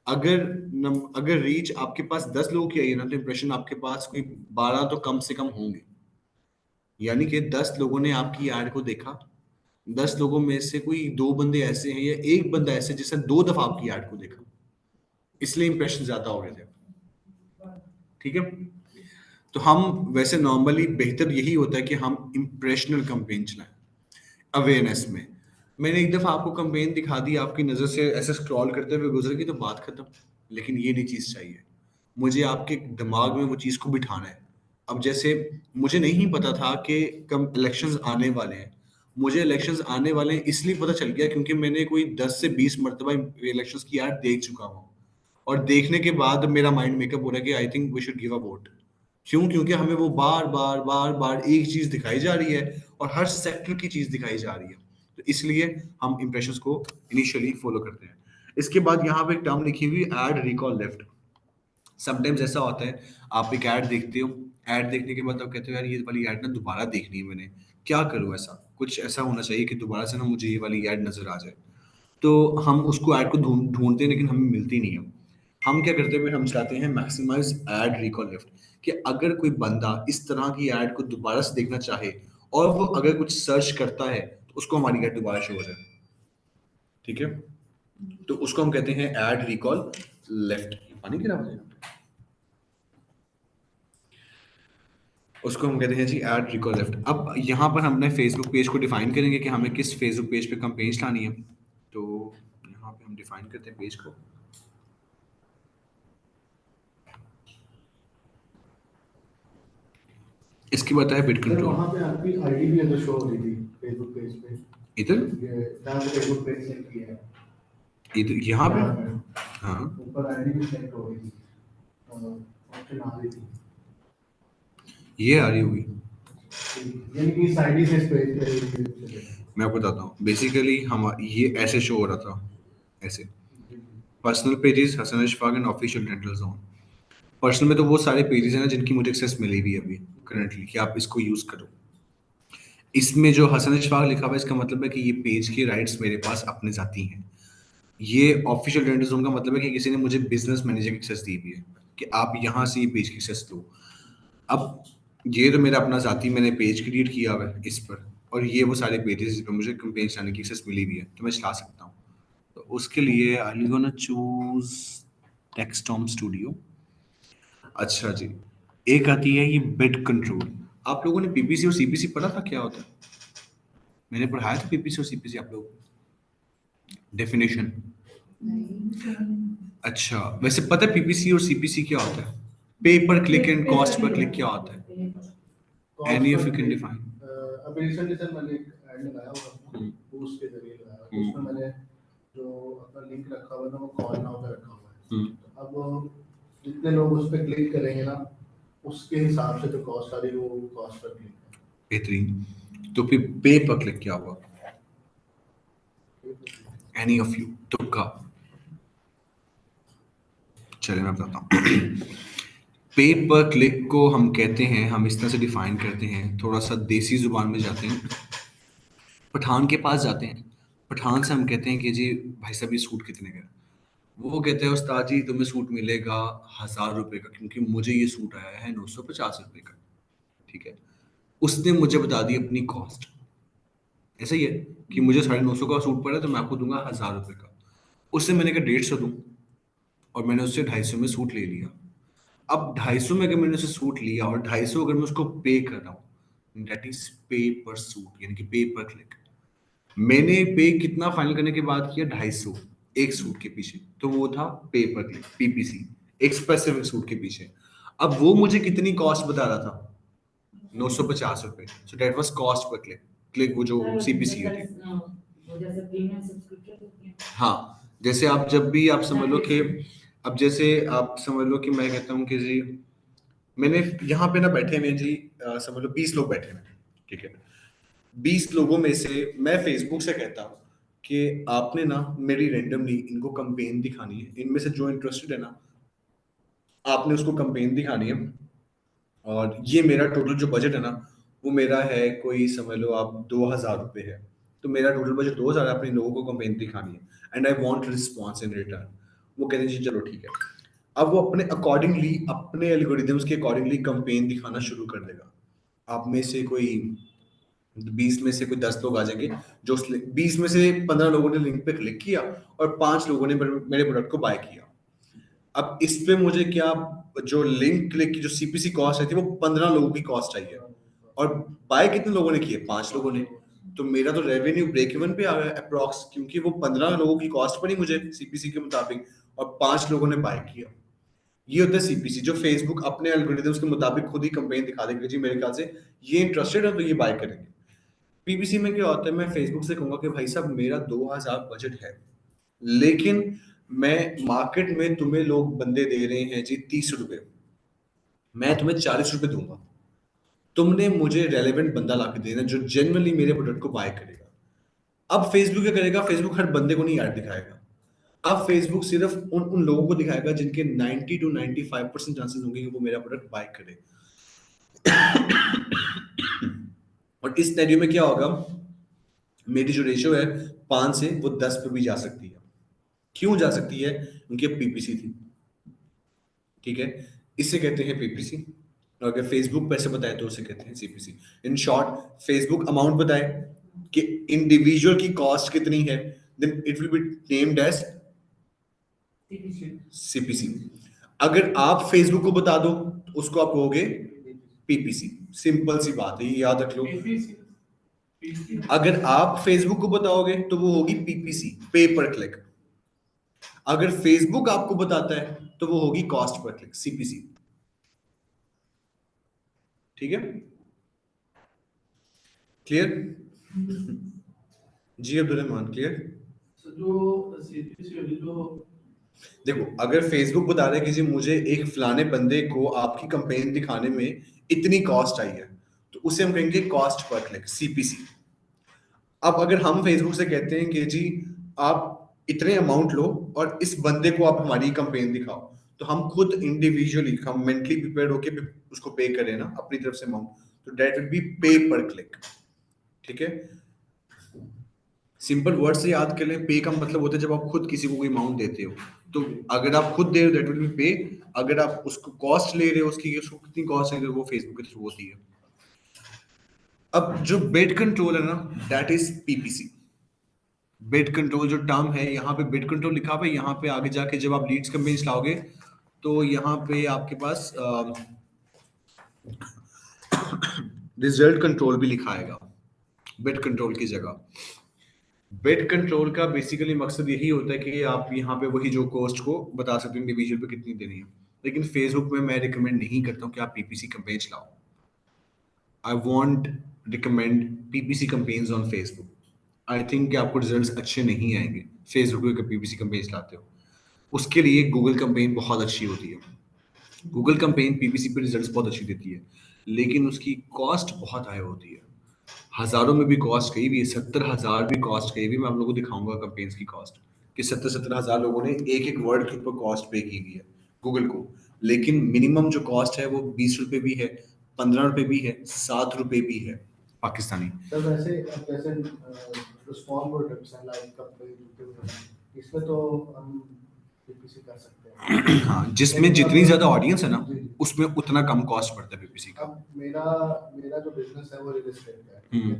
अगर रीच आपके पास 10 लोगों की आई है ना, तो इंप्रेशन आपके पास कोई 12 तो कम से कम होंगे। यानी कि 10 लोगों ने आपकी ऐड को देखा, 10 लोगों में से कोई 2 बंदे ऐसे हैं या एक बंदा ऐसे जिसने 2 दफा आपकी ऐड को देखा, इसलिए इंप्रेशन ज्यादा हो गए थे, ठीक है। तो हम वैसे नॉर्मली बेहतर यही होता है कि हम इंप्रेशनल कैंपेन चलाएं अवेयरनेस में। मैंने एक दफा आपको कैंपेन दिखा दी, आपकी नजर से ऐसे स्क्रॉल करते हुए गुजर गई तो बात खत्म। लेकिन ये नहीं चीज चाहिए, मुझे आपके दिमाग में वो चीज को बिठाना है। अब जैसे मुझे नहीं पता था कि कम इलेक्शंस आने वाले हैं, मुझे इलेक्शंस आने वाले हैं इसलिए पता चल गया क्योंकि मैंने कोई 10 से 20 मरतबा इलेक्शंस की ऐड देख चुका हूँ। और देखने के बाद मेरा माइंड मेकअप हो रहा है कि I think we should give a vote. क्यों? क्योंकि हमें वो बार बार बार बार एक चीज दिखाई जा रही है और हर सेक्टर की चीज दिखाई जा रही है। तो इसलिए हम इंप्रेशंस को इनिशियली फॉलो करते हैं। इसके बाद यहाँ पे एक टर्म लिखी हुई ऐड रिकॉल लेफ्ट। समटाइम्स ऐसा होता है, आप एक ऐड देखते हो, ऐड देखने के बाद आप कहते हो यार ये वाली ऐड ना दोबारा देखनी है मैंने, क्या करूँ? ऐसा कुछ ऐसा होना चाहिए कि दोबारा से ना मुझे ये वाली ऐड नजर आ जाए। तो हम उसको ऐड को ढूंढते हैं लेकिन हमें मिलती नहीं है। हम क्या करते हैं, फिर हम चाहते हैं मैक्सिमाइज ऐड रिकॉल लिफ्ट, कि अगर कोई बंदा इस तरह की ऐड को दोबारा से देखना चाहे और वो अगर कुछ सर्च करता है तो उसको हमारी ऐड दोबारा शो हो जाए, ठीक है। तो उसको हम कहते हैं ऐड रिकॉल लेफ्ट। पानी गिरा मुझे, उसको हम कहते हैं जी ऐड रिकॉल लेफ्ट। अब यहाँ पर हम अपने फेसबुक पेज को डिफाइन करेंगे कि हमें किस फेसबुक पेज पे कैंपेन चलानी है। तो यहाँ पे हम डिफाइन करते हैं पेज को। इसकी बाद है बिट सर कंट्रोल। वहाँ पे आपकी आईडी भी अगर शो हो रही थी फेसबुक पेज पे, इधर ये जहाँ पे फेसबुक पेज सेट किया है, इधर यहाँ पे, यहाँ पे हाँ ऊपर आईडी भी सेट हो गई थी, ऑप्शन आ रही थी, ये आ रही होगी। यानी कि इस आईडी से इस पेज पे चले गए। मैं आपको बताता हूँ, बेसिकली हम ये ऐसे शो हो रहा था, ऐसे personal pages Hasan Ishfaq and official dental zone. Personal में तो वो सारे पेजेस हैं ना जिनकी मुझे एक्सेस मिली हुई है अभी करंटली कि आप इसको यूज करो। इसमें जो हसन इशफाक लिखा हुआ है इसका मतलब है कि ये पेज की राइट्स मेरे पास अपने जाती हैं। ये ऑफिशियल डेंटल जोन का मतलब है कि किसी ने मुझे बिजनेस मैनेजर की एक्सेस दी हुई है कि आप यहाँ से ये पेज की एक्सेस लो। अब ये तो मेरा अपना ज़ाती मैंने पेज क्रिएट किया हुआ है इस पर, और ये वो सारे पेजेस जिस पे मुझे कैंपेन चलाने की एक्सेस मिली हुई है, तो मैं चला सकता हूँ। तो उसके लिए I will gonna choose Textom studio. अच्छा जी, एक आती है ये बिट कंट्रोल। आप लोगों ने पीपीसी और सीपीसी पढ़ा था, क्या होता है? मैंने पढ़ाया था पीपीसी और सीपीसी आप लोग, डेफिनेशन। अच्छा, वैसे पता है पीपीसी और सीपीसी क्या होता है? पे पर click and cost per click क्या होता है? Any of you can define. अभी रिसेंटली सर मैंने एक ऐड लगाया हुआ अपना बूस्ट के जरिए लगाया हुआ, उसमें मैंने जो अपना लिंक रखा हुआ है ना वो कॉल नाउ पे रखा हुआ है। तो अब जितने लोग उस पर क्लिक करेंगे ना, उसके हिसाब से जो कॉस्ट आ रही है वो कॉस्ट पर क्लिक है। बेहतरीन। तो फिर पे पर क्लिक क्या होगा? Any of you, तुक्का। चलिए मैं बताता हूँ। पे पर क्लिक को हम कहते हैं, हम इस तरह से डिफाइन करते हैं, थोड़ा सा देसी जुबान में जाते हैं, पठान के पास जाते हैं। पठान से हम कहते हैं कि जी भाई साहब ये सूट कितने का है? वो कहते हैं उस्ताद जी तुम्हें सूट मिलेगा 1000 रुपये का, क्योंकि मुझे ये सूट आया है 950 रुपये का। ठीक है, उसने मुझे बता दी अपनी कॉस्ट। ऐसा ही है कि मुझे 950 का सूट पड़ा है तो मैं आपको दूंगा 1000 रुपये का। उससे मैंने कहा 150 दूं, और मैंने उससे 250 में सूट ले लिया। अब 250 में अगर मैंने उसे सूट लिया और 250 अगर मैं उसको पे कर रहा हूँ, दैट इज पे पर सूट, यानी कि पे पर क्लिक। मैंने पे कितना फाइनल करने के बाद किया? 250 एक सूट के पीछे, तो वो था पे पर क्लिक, पीपीसी, एक स्पेसिफिक सूट के पीछे। अब वो मुझे कितनी कॉस्ट बता रहा था? 950 रुपए। So that was cost per click. Click वो जो सीपीसी होती है। हाँ, जैसे आप जब भी आप समझ लो कि अब जैसे आप समझ लो कि मैं कहता हूँ कि जी मैंने यहाँ पे ना बैठे हुए हैं जी, समझ लो 20 लोग बैठे हुए हैं, ठीक है। 20 लोगों में से मैं फेसबुक से कहता हूँ कि आपने ना मेरी रेंडमली इनको कंपेन दिखानी है, इनमें से जो इंटरेस्टेड है ना आपने उसको कंपेन दिखानी है, और ये मेरा टोटल जो बजट है ना वो मेरा है कोई समझ लो आप 2000 रुपये है, तो मेरा टोटल बजट 2000 है, अपने लोगों को कंपेन दिखानी है and I want response in return. वो कहते हैं जी चलो ठीक है। अब वो अपने अकॉर्डिंगली, अपने एल्गोरिदम्स के अकॉर्डिंगली कंपेन दिखाना शुरू कर देगा। आप में से कोई 20 में से कोई 10 लोग आ जाएंगे, जो 20 में से 15 लोगों ने लिंक पे क्लिक किया और 5 लोगों ने मेरे प्रोडक्ट को बाय किया। अब इस पे मुझे क्या, जो लिंक क्लिक की जो सीपीसी कॉस्ट आई थी वो 15 लोगों की कॉस्ट आई है, और बाय कितने लोगों ने किए? 5 लोगों ने। तो मेरा तो रेवेन्यू ब्रेक इवन पे आ गया अप्रॉक्स, क्योंकि वो 15 लोगों की कॉस्ट पड़ी मुझे सीपीसी के मुताबिक, और 5 लोगों ने बाय किया। ये होता है सीपीसी, जो फेसबुक अपने एल्गोरिथम्स के मुताबिक खुद ही कंपेन दिखा देगा जी मेरे ख्याल से ये इंटरेस्टेड है तो ये बाय करेंगे। पीपीसी में क्या होता है, मैं फेसबुक से कहूंगा कि भाई साहब मेरा 2000 बजट है, लेकिन मैं मार्केट में तुम्हें लोग बंदे दे रहे हैं जी 30 रुपए, मैं तुम्हें 40 रुपए दूंगा, तुमने मुझे रेलेवेंट बंदा ला के देना जो जेन्युइनली मेरे प्रोडक्ट को बाय करेगा। अब फेसबुक क्या करेगा? फेसबुक हर बंदे को नहीं ऐड दिखाएगा। अब फेसबुक सिर्फ उन उन लोगों को दिखाएगा जिनके 90 to 95% चांसेस होंगे कि वो मेरा प्रोडक्ट बाय करे। और इस सिनेरियो में क्या होगा, मेरी जो रेशियो है 5 से वो 10 पे भी जा सकती है। क्यों जा सकती है? उनकी पीपीसी थी, ठीक है। इसे कहते हैं पीपीसी, और अगर फेसबुक पैसे बताए तो उसे कहते हैं CPC. In short, Facebook amount बताए कि इंडिविजुअल की कॉस्ट कितनी है, then it will be named as CPC. अगर आप फेसबुक को बता दो तो उसको आप कहोगे पीपीसी। सिंपल सी बात है, ये याद रख लो। अगर आप फेसबुक को बताओगे तो वो होगी पीपीसी, पे पर क्लिक। अगर फेसबुक आपको बताता है तो वो होगी कॉस्ट पर क्लिक, सीपीसी। ठीक है, क्लियर? जी अब्दुल रहमान, क्लियर? जो सीपीसी वाली जो देखो, अगर फेसबुक बता रहा है कि जी मुझे एक फलाने बंदे को आपकी कंपेन दिखाने में इतनी कॉस्ट आई है, तो उसे हम कहेंगे कॉस्ट पर क्लिक, सीपीसी। अब अगर हम फेसबुक से कहते हैं कि जी आप इतने अमाउंट लो और इस बंदे को आप हमारी कंपेन दिखाओ, तो हम खुद इंडिविजुअली, हम मेंटली प्रिपेयर होके उसको पे करें ना अपनी तरफ से अमाउंट, तो दैट विल बी पे पर क्लिक। ठीक है, सिंपल वर्ड से याद कर लें, पे का मतलब होता है जब आप खुद किसी को कोई अमाउंट देते हो। तो अगर आप खुद दे रहे हो दैट विल बी पे, अगर आप उसको कॉस्ट ले रहे हो उसकी, उसको कितनी कॉस्ट ले रहे हो, वो फेसबुक के थ्रू होती है। अब जो बिड कंट्रोल है ना, that is PPC. Bid control जो टर्म है, यहाँ पे बिड कंट्रोल लिखा हुआ है, यहाँ पे आगे जाके जब आप लीड्स कैंपेन्स लाओगे तो यहाँ पे आपके पास रिजल्ट कंट्रोल भी लिखा आएगा बिड कंट्रोल की जगह। बिड कंट्रोल का बेसिकली मकसद यही होता है कि आप यहाँ पे वही जो कॉस्ट को बता सकते हो इंडिविजुअल पे कितनी देनी है। लेकिन फेसबुक में मैं रिकमेंड नहीं करता हूँ कि आप पीपीसी कैंपेन चलाओ। I want recommend PPC campaigns on Facebook. I think कि आपको रिजल्ट्स अच्छे नहीं आएंगे फेसबुक पे पीपीसी कैंपेन चलाते हो। उसके लिए गूगल कैंपेन बहुत अच्छी होती है। गूगल कैंपेन पीपीसी पे रिजल्ट्स बहुत अच्छी देती है, लेकिन उसकी कॉस्ट बहुत हाई होती है। हजारों में भी कॉस्ट कही भी है, 70,000 भी कॉस्ट कही भी। मैं आप लोगों को दिखाऊंगा कैंपेन्स की कॉस्ट कि 70,000 लोगों ने एक एक वर्ड के ऊपर कॉस्ट पे की हुई है गूगल को। लेकिन मिनिमम जो कॉस्ट है वो 20 रुपए भी है, 15 रुपए भी है, 7 रुपए भी है पाकिस्तानी। सर वैसे अब जैसे जो स्मॉल प्रोडक्ट्स हैं लाइक कपड़े जूते वगैरह, इसमें तो हम पीपीसी कर सकते हैं। हाँ, जिसमें जितनी ज्यादा ऑडियंस है ना जी, जी। उसमें उतना कम कॉस्ट पड़ता है पीपीसी का। अब मेरा मेरा जो बिजनेस है वो रियल एस्टेट का है, ठीक है।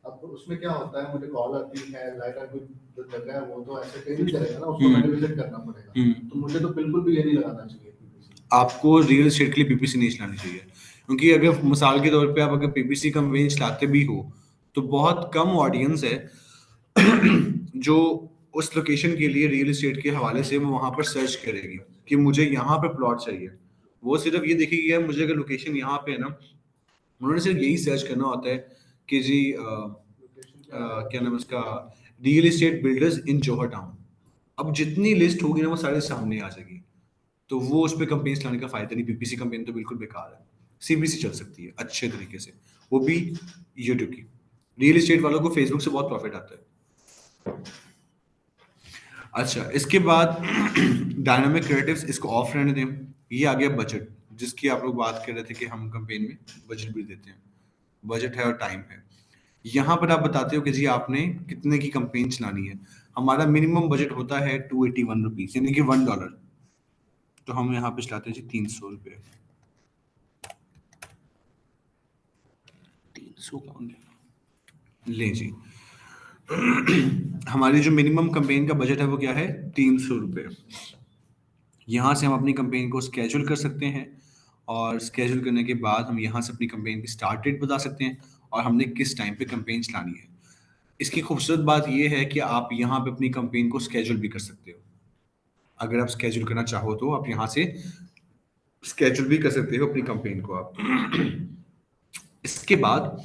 अब उसमें क्या होता है, मुझे कॉल आती है, लाइक कोई जो जगह है वो तो ऐसे कहीं नहीं चलेगा ना, उसको मैंने विजिट करना पड़ेगा। तो मुझे तो बिल्कुल भी ये नहीं लगाना चाहिए पीपीसी। आपको रियल एस्टेट के लिए पीपीसी नहीं चलानी चाहिए, क्योंकि अगर मिसाल के तौर पे आप अगर पीपीसी कैंपेन चलाते भी हो तो बहुत कम ऑडियंस है जो उस लोकेशन के लिए रियल एस्टेट के हवाले से वो वहां पर सर्च करेगी कि मुझे यहाँ पे प्लॉट चाहिए। वो सिर्फ ये देखेगी यार मुझे अगर लोकेशन यहाँ पे है ना, उन्होंने सिर्फ यही सर्च करना होता है कि जी क्या नाम है उसका, रियल एस्टेट बिल्डर्स इन जोहर टाउन। अब जितनी लिस्ट होगी ना वो सारे सामने आ जाएगी। तो वो उस पर कंपेन चलाने का फायदा नहीं। पीपीसी कंपेन तो बिल्कुल बेकार है। सीबीसी चल सकती है अच्छे तरीके से, वो भी यूट्यूब की। रियल एस्टेट वालों को फेसबुक से बहुत प्रॉफिट आता है। अच्छा, इसके बाद डायनामिक क्रिएटिव्स, इसको ऑफ रहने दें। ये आ गया बजट, जिसकी आप लोग बात कर रहे थे कि हम कंपेन में बजट भी देते हैं। बजट है और टाइम है। यहाँ पर आप बताते हो कि जी आपने कितने की कंपेन चलानी है। हमारा मिनिमम बजट होता है 281 रुपीज, यानी कि $1। तो हम यहाँ पे चलाते हैं जी 300 रुपये। 300 कौन ले जी। हमारी जो मिनिमम कंपेन का बजट है वो क्या है, 300 रुपये। यहाँ से हम अपनी कंपेन को स्केड्यूल कर सकते हैं, और स्केड्यूल करने के बाद हम यहाँ से अपनी कंपेन की स्टार्ट डेट बता सकते हैं और हमने किस टाइम पे कंपेन चलानी है। इसकी खूबसूरत बात यह है कि आप यहाँ पे अपनी कंपेन को स्केड्यूल भी कर सकते हो। अगर आप स्केड्यूल करना चाहो तो आप यहाँ से स्केड्यूल भी कर सकते हो अपनी कंपेन को आप। इसके बाद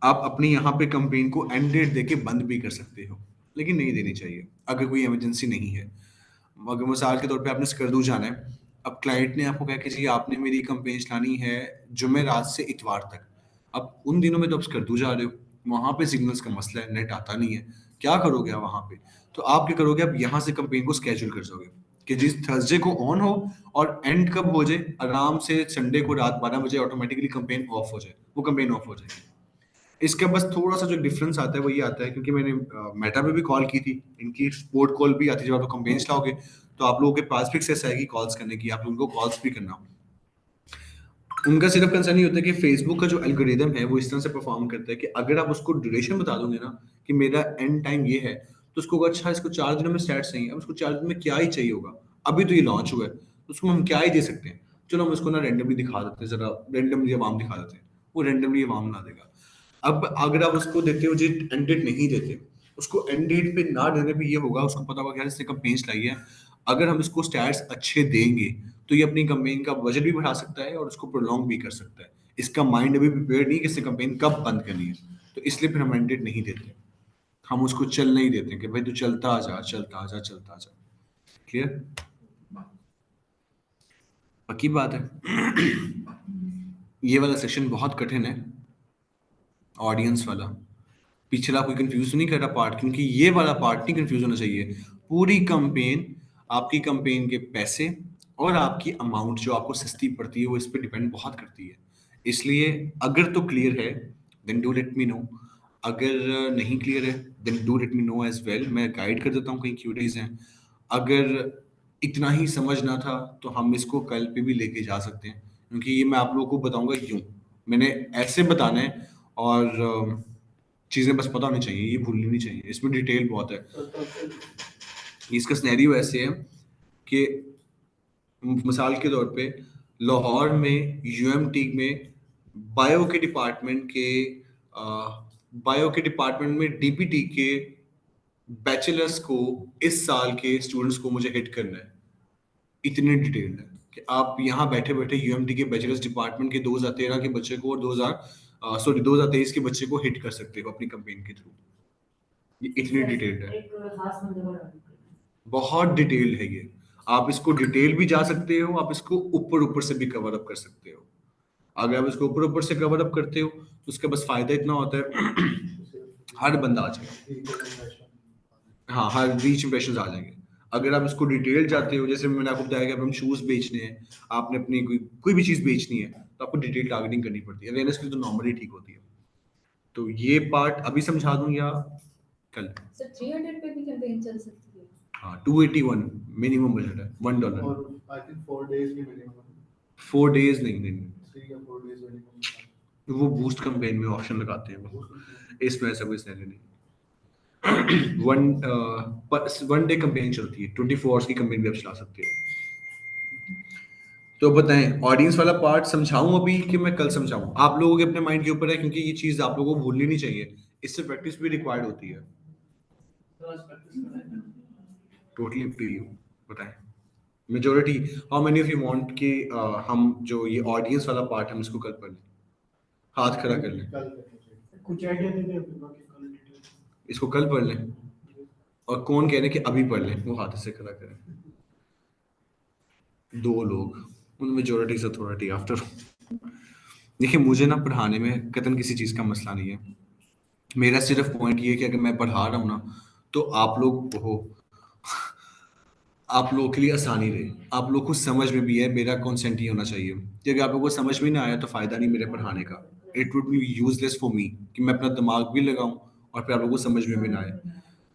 आप अपनी यहाँ पे कंपेन को एंड डेट देके बंद भी कर सकते हो, लेकिन नहीं देनी चाहिए अगर कोई इमरजेंसी नहीं है। अगर मिसाल के तौर पे आपने स्कर्दू जाना है, अब क्लाइंट ने आपको कहा कि जी आपने मेरी कंपेन चलानी है जुमेरात से इतवार तक। अब उन दिनों में तो आप स्कर्दू जा रहे हो, वहां पे सिग्नल्स का मसला है, नेट आता नहीं है, क्या करोगे आप वहां पे? तो आप क्या करोगे, आप यहाँ से कंपेन को स्केड्यूल कर दोगे कि जिस थर्सडे को ऑन हो और एंड कब हो जाए, आराम से संडे को रात 12 बजे ऑटोमेटिकली कंपेन ऑफ हो जाए, वो कंपेन ऑफ हो जाएगी। इसका बस थोड़ा सा जो डिफरेंस आता है वो ये आता है, क्योंकि मैंने मेटा पे भी कॉल की थी, इनकी सपोर्ट कॉल भी आती है। जब आप कंपेन चलाओगे तो आप लोगों के पास भी एक्सेस आएगी कॉल्स करने की, आप लोगों को कॉल्स भी करना। उनका सिर्फ कंसर्न ये होता है कि फेसबुक का जो एल्गोरिदम है वो इस तरह से परफॉर्म करता है कि अगर आप उसको ड्यूरेशन बता दोगे ना कि मेरा एंड टाइम ये है, तो उसको होगा अच्छा इसको 4 दिनों में स्टैट्स चाहिए। अब उसको 4 दिन में क्या ही चाहिए होगा, अभी तो ये लॉन्च हुआ है, तो उसको हम क्या ही दे सकते हैं। चलो हम उसको ना रेंडमली दिखा देते हैं, जरा रेंडमली अवाम दिखा देते हैं, वो रेंडमली अवाम ना देगा। अब अगर आप उसको देते हो जी एंड डेट नहीं देते, उसको एंड डेट पे ना देने पे ये होगा, उसको पता होगा कि यार इसने कंपेन चलाई है, अगर हम इसको स्टैट्स अच्छे देंगे तो ये अपनी कंपेन का बजट भी बढ़ा सकता है और उसको प्रोलॉन्ग भी कर सकता है। इसका माइंड अभी प्रिपेयर नहीं कि इसने कंपेन कब बंद करनी है, तो इसलिए फिर हम एंड डेट नहीं देते, हम उसको चल नहीं देते कि भाई तू चलता आ जा, चलता आ जा, चलता आ जा। क्लियर? पक्की बात है। ये वाला सेक्शन बहुत कठिन है, ऑडियंस वाला। पिछला कोई कंफ्यूज नहीं कर रहा पार्ट, क्योंकि ये वाला पार्ट नहीं कंफ्यूज होना चाहिए। पूरी कंपेन, आपकी कंपेन के पैसे और आपकी अमाउंट जो आपको सस्ती पड़ती है वो इस पर डिपेंड बहुत करती है। इसलिए अगर तो क्लियर है then do let me know. अगर नहीं क्लियर है then do let me know as well, मैं गाइड कर देता हूँ कहीं क्यूरीज हैं। अगर इतना ही समझना था तो हम इसको कल पे भी लेके जा सकते हैं, क्योंकि ये मैं आप लोगों को बताऊंगा यूं, मैंने ऐसे बताना है और चीज़ें बस पता होनी चाहिए, ये भूलनी नहीं चाहिए, इसमें डिटेल बहुत है। इसका सिनेरियो ऐसे है कि मिसाल के तौर पे लाहौर में यूएमटी में बायो के डिपार्टमेंट के बायो के डिपार्टमेंट में डीपीटी के बैचलर्स को इस साल के स्टूडेंट्स को मुझे हिट करना है, इतनी डिटेल है कि आप यहाँ बैठे बैठे यूएमटी के बैचलर्स डिपार्टमेंट के 2013 के बच्चे को और 2023 के बच्चे को हिट कर सकते हो अपनी कंपेन के थ्रू। ये इतनी डिटेल्ड है, बहुत डिटेल्ड है ये। आप इसको डिटेल भी जा सकते हो, आप इसको ऊपर ऊपर से भी कवर अप कर सकते हो। अगर आप इसको ऊपर ऊपर से कवर अप करते हो तो उसका बस फायदा इतना होता है हर बंदा आ जाएगा, हाँ हर रीच इंप्रेशन आ जाएंगे। अगर आप इसको डिटेल जाते हो, जैसे मैंने आपको बताया कि अब हम शूज बेचने हैं, आपने अपनी कोई भी चीज बेचनी है तो आपको डिटेल टारगेटिंग करनी पड़ती है, अवेयरनेस के लिए तो नॉर्मली ठीक होती है। तो ये पार्ट अभी समझा दूं या कल? सर 300 पे भी कैंपेन चल सकती है? हाँ 281 मिनिमम बजट है, $1। और आई थिंक 4 days की मिनिमम, 4 days नहीं, 3 या 4 days मिनिमम। वो बूस्ट कैंपेन में ऑप्शन लगाते हैं वो, इसमें ऐसा कोई सिनेरियो नहीं। वन डे कैंपेन चलती है, 24 आवर्स की कैंपेन भी आप चला सकते हो। तो बताएं ऑडियंस वाला पार्ट समझाऊं अभी कि मैं कल समझाऊं? आप लोगों के अपने माइंड के ऊपर है, क्योंकि ये चीज आप लोगों को भूलनी नहीं चाहिए, इससे प्रैक्टिस भी रिक्वायर्ड होती है। टोटली अप टू यू, बताएं majority how many of you want कि हम जो ये ऑडियंस वाला पार्ट हम इसको कल पढ़ लें? हाथ खड़ा कर लें, कुछ आइडिया दे दे बाकी कल डिटेल। इसको कल पढ़ लें, और कौन कह रहे हैं कि अभी पढ़ लें वो हाथ से खड़ा करें। 2 लोग, उन मेजोरिटी से अथॉरिटी आफ्टर। देखिए मुझे ना पढ़ाने में कतन किसी चीज़ का मसला नहीं है, मेरा सिर्फ पॉइंट ये है कि अगर मैं पढ़ा रहा हूँ ना तो आप लोग हो, आप लोगों के लिए आसानी रहे, आप लोग को समझ में भी है, मेरा कॉन्सेंट ही होना चाहिए कि अगर आप लोगों को समझ में ना आया तो फ़ायदा नहीं मेरे पढ़ाने का, it would be useless for me कि मैं अपना दिमाग भी लगाऊं और फिर आप लोगों को समझ में भी ना आए।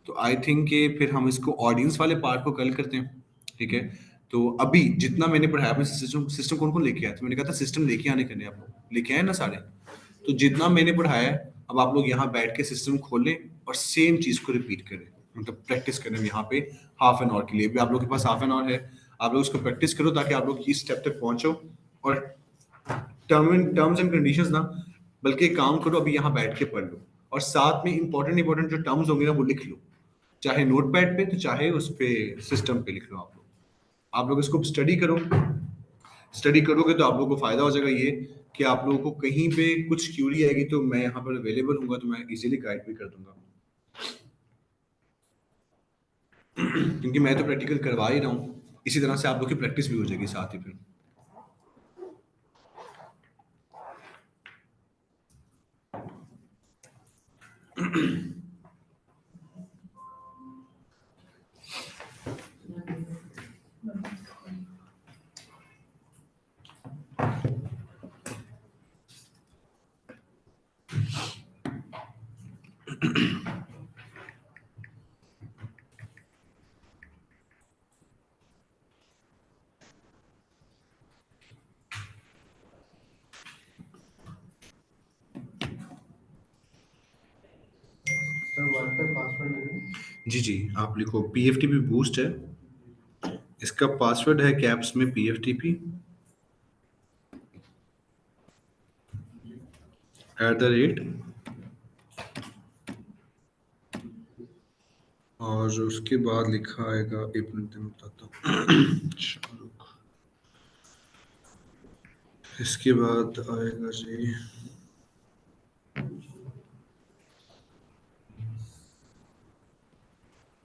तो आई थिंक कि फिर हम इसको ऑडियंस वाले पार्ट को कल करते हैं, ठीक है? तो अभी जितना मैंने पढ़ाया, अपने सिस्टम कौन कौन लेके आया था? मैंने कहा था सिस्टम लेके आने करने, आप लोग लेके आए ना सारे? तो जितना मैंने पढ़ाया है अब आप लोग यहाँ बैठ के सिस्टम खोलें और सेम चीज़ को रिपीट करें, मतलब प्रैक्टिस करें यहाँ पे हाफ एन आवर के लिए भी। आप लोग के पास हाफ एन आवर है, आप लोग इसको प्रैक्टिस करो ताकि आप लोग इस स्टेप तक पहुंचो। और टर्म्स एंड कंडीशंस ना, बल्कि एक काम करो अभी यहाँ बैठ के पढ़ लो, और साथ में इंपॉर्टेंट जो टर्म्स होंगे ना वो लिख लो, चाहे नोट पैड पे तो चाहे उस पे सिस्टम पे लिख लो। आप लोग इसको स्टडी करो, स्टडी करोगे तो आप लोगों को फायदा हो जाएगा ये कि आप लोगों को कहीं पे कुछ क्यूरी आएगी तो मैं यहाँ पर अवेलेबल हूँगा, तो मैं इजीली गाइड भी कर दूंगा। क्योंकि मैं तो प्रैक्टिकल करवा ही रहा हूँ, इसी तरह से आप लोग की प्रैक्टिस भी हो जाएगी साथ ही फिर। सर वाईफाई पासवर्ड है जी जी, आप लिखो PFTP बूस्ट है, इसका पासवर्ड है कैप्स में PFTP @ और उसके बाद लिखा आएगा, एक मिनट में बताता हूँ। शाहरुख, इसके बाद आएगा जी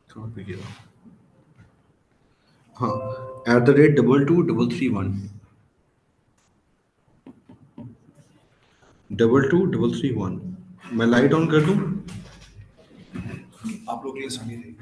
कहाँ पे गया, हाँ @222331 222331। मैं लाइट ऑन कर दूं, आप लोग के लिए आसानी रहेगी।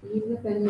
ये भी पहले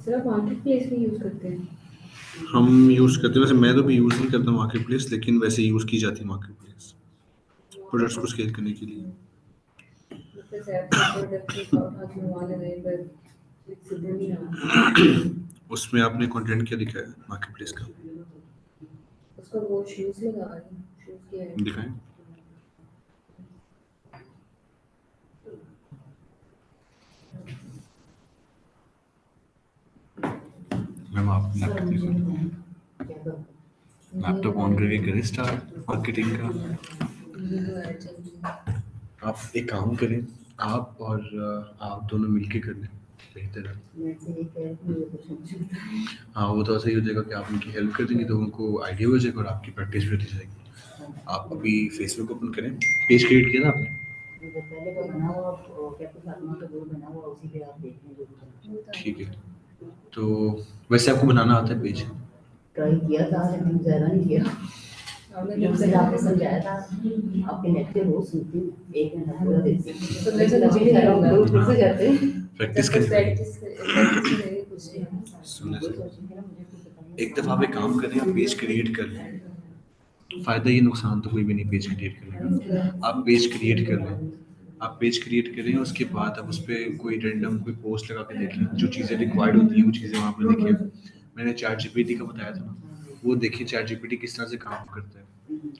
सिर्फ मार्केट प्लेस में यूज करते हैं। हम यूज़ करते हैं, वैसे मैं तो भी यूज़ नहीं करता मार्केट प्लेस, लेकिन वैसे यूज़ की जाती है मार्केट प्लेस प्रोडक्ट्स को स्केल करने के लिए। जैसे ऐप प्रोडक्ट की हाथ में वाले गए पर सीधे नहीं आ उसमें आपने कंटेंट क्या दिखाया मार्केट प्लेस का, उसका वो शूज लगा रहे हैं, शूज के है। दिखाएं। मैम आप लैपटॉप ऑन करके करें स्टार्ट मार्केटिंग का। ये जो है चल रही है। आप एक काम करें, आप और आप दोनों मिलके कर लें, बेहतर है। हाँ, वो तो ऐसा ही हो जाएगा कि आप उनकी हेल्प कर देंगे तो उनको आइडिया हो जाएगा और आपकी प्रैक्टिस भी होती जाएगी। आप अभी फेसबुक ओपन करें, पेज क्रिएट किया था आपने? पहले तो बना हुआ कैप्टन फातिमा का जो बना हुआ उसी पे आप देख लें जो ठीक है, तो वैसे आपको बनाना आता है पेज? ट्राई किया था लेकिन ज़्यादा नहीं किया। हमने जब जब से से आपने समझाया था आपके लेक्चर रोज सुनती हूँ, एक घंटा पूरा देखती हूँ। तो मैं समझ नहीं आ रहा हूँ। फिर से जाते हैं प्रैक्टिस प्रैक्टिस करें। प्रैक्टिस नहीं कुछ नहीं। सुनने वही से सोचती थी ना मुझे कुछ पता नहीं। एक दफ़ा आप एक काम करें, आप पेज क्रिएट कर लें। फ़ायदा ये नुकसान तो कोई भी नहीं पेज क्रिएट करने का। आप पेज क्रिएट कर लें, आप पेज क्रिएट करें, उसके बाद आप उस पर कोई रैंडम कोई पोस्ट लगा के देख लें, जो चीज़ें रिक्वायर्ड होती हैं वो चीज़ें वहाँ पर लिखें। मैंने चैट जीपीटी का बताया था ना, वो देखिए चैट जीपीटी किस तरह से काम करता है,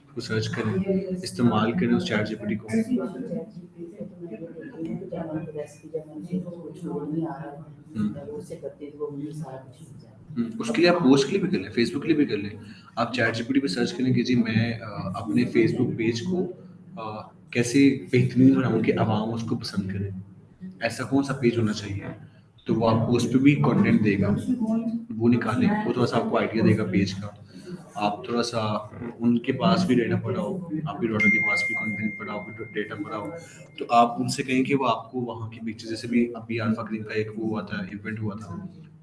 उसको सर्च करें, इस्तेमाल करें उस चैट जीपीटी को। उसके लिए आप पोस्ट के लिए भी कर लें, फेसबुक के लिए भी कर लें। आप चैट जीपीटी पे सर्च करें कि जी मैं अपने फेसबुक पेज को कैसे बेहतरीन बनाऊँ कि आवाम उसको पसंद करे, ऐसा कौन सा पेज होना चाहिए, तो वो आपको उस पर भी कंटेंट देगा, वो निकालें, वो थोड़ा सा आपको आइडिया देगा पेज का। आप थोड़ा सा उनके पास भी डेटा पढ़ाओ, आपके डॉटर के पास भी कंटेंट पढ़ाओ, डेटा पढ़ाओ, तो आप उनसे कहें कि वो आपको वहाँ की पिक्चर, जैसे भी अभी अल्फा ग्रीन का एक वो हुआ था, इवेंट हुआ था,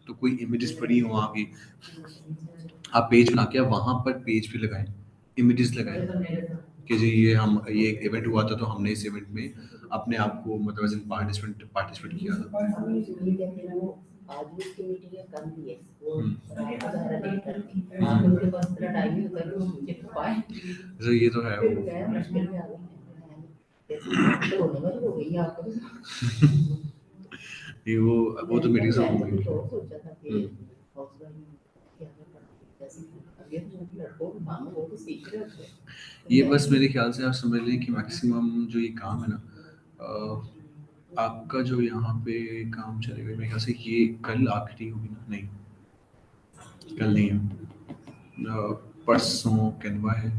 तो कोई इमेजेस पड़ी हो वहाँ की, आप पेज बना के आप वहाँ पर पेज पे लगाएं, इमेजेस लगाएं कि जी ये इवेंट हुआ था तो हमने इस इवेंट में अपने आप को मतलब एज पार्टिसिपेंट किया था। आज भी उसकी मीटिंग है, कल भी है, वो रात वगैरह नहीं करती। आप उनके पास इतना टाइम ही होता है कि वो मुझे पाए। तो ये तो है फिर वो मैं मुश्किल में आ गई, कैसे तो होने वाली हो गई आपको। ये वो तो मेरी सब हो गई। तो सोचा था कि हाउसवाइफ क्या करना, कैसे अब ये तो लड़कों को काम है, वो तो सीख रहे होते हैं। ये बस मेरे ख्याल से आप समझ लें कि मैक्सिमम जो ये काम है ना, आपका जो यहाँ पे काम चलेगा मेरे ख्याल से ये कल आखिरी होगी ना? नहीं, कल नहीं है, परसों कैनवा है,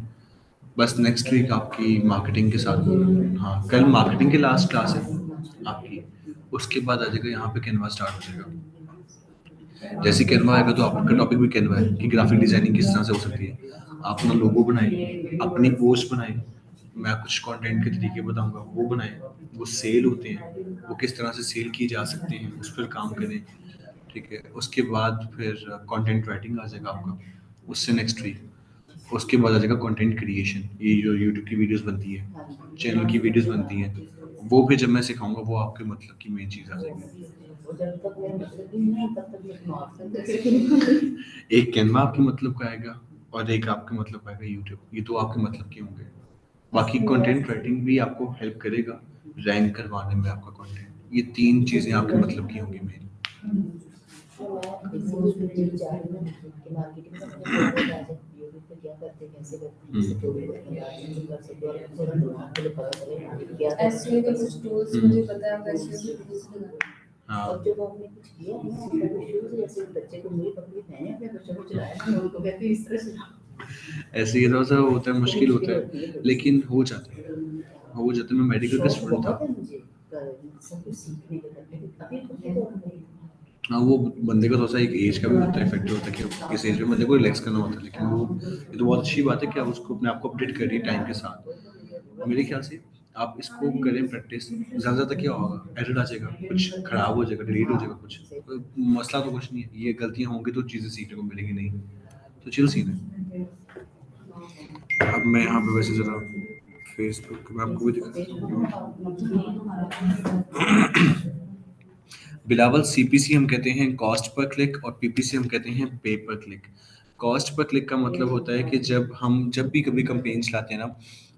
बस नेक्स्ट वीक आपकी मार्केटिंग के साथ। हाँ, कल मार्केटिंग की लास्ट क्लास है आपकी, उसके बाद आ जाएगा यहाँ पे कैनवा स्टार्ट हो जाएगा। जैसे कैनवा आएगा तो आपका टॉपिक भी कैनवा है कि ग्राफिक डिजाइनिंग किस तरह से हो सकती है। आप अपना लोगो बनाए, अपनी पोस्ट बनाए, मैं कुछ कंटेंट के तरीके बताऊंगा, वो बनाए, वो सेल होते हैं, वो किस तरह से सेल किए जा सकते हैं, उस पर काम करें। ठीक है, उसके बाद फिर कंटेंट राइटिंग आ जाएगा आपका, उससे नेक्स्ट वीक। उसके बाद आ जाएगा कंटेंट क्रिएशन, ये जो यूट्यूब की वीडियोस बनती है, चैनल की वीडियोस बनती हैं, वो भी जब मैं सिखाऊंगा वो आपके मतलब की मेन चीज़ आ जाएगी। जब तक मेरा मतलब ही नहीं है, तब तक मैं मार्क्स कैसे एक कैनवा आपके मतलब का आएगा और एक आपके मतलब का आएगा यूट्यूब, ये तो आपके मतलब के होंगे। बाकी कंटेंट राइटिंग भी आपको हेल्प करेगा रैंक करवाने में आपका कंटेंट, ये 3 चीज़ें आपके मतलब की होंगी मेन। मार्केटिंग का मुझे थोड़ा बहुत आ जाए, यूट्यूब पे क्या करते कैसे करते हैं, जो भी कर सकते हैं, थोड़ा आपको पता चले मार्केटिंग क्या है। एसईओ के कुछ टूल्स मुझे पता है, मैं एसईओ के टूल्स लगा। हाँ, और जब आपने कुछ किया है ना, अपने शुरू से जैसे बच्चे को मुझे पकड़ी, मैंने अपने बच्चों को चलाया ना, उनको कहते हैं इस तरह से ऐसे ही थोड़ा सा होता है, मुश्किल होता है, लेकिन हो जाता है, हो जाता है। मैं मेडिकल का स्टूडेंट था। मुझे सब कुछ सीखने के करके अभी तो हाँ, वो बंदे का थोड़ा सा एक एज का भी होता है, फैक्टर होता है कि किस एज में बंदे को रिलैक्स करना होता है, लेकिन वो ये तो बहुत अच्छी बात है कि आप उसको अपने आप को अपडेट करिए टाइम के साथ। मेरे ख्याल से आप इसको करें प्रैक्टिस, ज़्यादा ज़्यादा क्या होगा, एरर आ जाएगा, कुछ खराब हो जाएगा, डिलीट हो जाएगा कुछ, मसला तो कुछ नहीं है, ये गलतियाँ होंगी तो चीज़ें सीखने को मिलेंगी नहीं, तो चिल सीन है। अब मैं यहाँ पे वैसे ज़रा फेसबुक मैं आपको भी बिलावल, सीपीसी हम कहते हैं कॉस्ट पर क्लिक और पीपीसी हम कहते हैं पे पर क्लिक। कॉस्ट पर क्लिक का मतलब होता है कि जब भी कभी कंपेन चलाते हैं ना,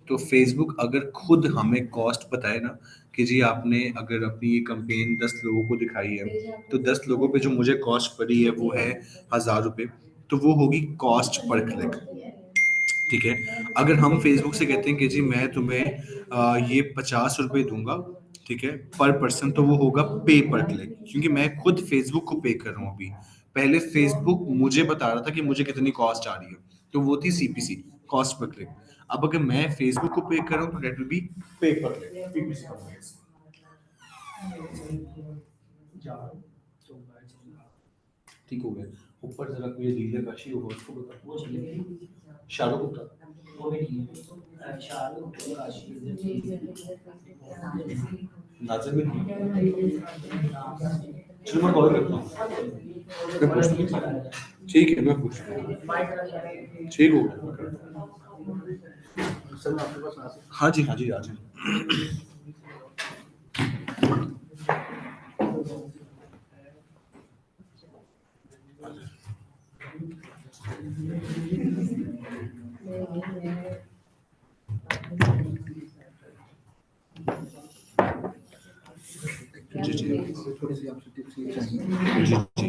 तो फेसबुक अगर खुद हमें कॉस्ट बताए ना कि जी आपने अगर अपनी ये कंपेन 10 लोगों को दिखाई है तो 10 लोगों पे जो मुझे कॉस्ट पड़ी है वो है 1000 रुपये, तो वो होगी कॉस्ट पर क्लिक। ठीक है, अगर हम फेसबुक से कहते हैं कि जी मैं तुम्हें ये 50 रुपये दूंगा, ठीक है, पर पर्सन, तो वो होगा पे पर क्लिक, क्योंकि मैं खुद फेसबुक को पे कर रहा हूँ अभी। पहले फेसबुक मुझे बता रहा था कि मुझे कितनी कॉस्ट आ रही है, तो वो थी सीपीसी, कॉस्ट पर क्लिक। अब अगर मैं फेसबुक को पे कर रहा हूँ तो डेट विल बी पे पर क्लिक, पीपीसी का प्राइस। ठीक हो गया। ऊपर जरा कोई रील काशी होगा उसको बता, वो चलेगी शाहरुख गुप्ता, वो भी नहीं है, शाहरुख काशी नाजर में नहीं है। चलो मैं कॉल करता हूँ, मैं पूछता हूँ। ठीक है, मैं पूछता हूँ। ठीक हो गया, मैं करता हूँ। सर आपके पास आ सकते हाँ जी, हाँ जी, आ जाए। जी जी हैं थोड़ी सी आपसे टिप्स ये चाहिए। जी जी,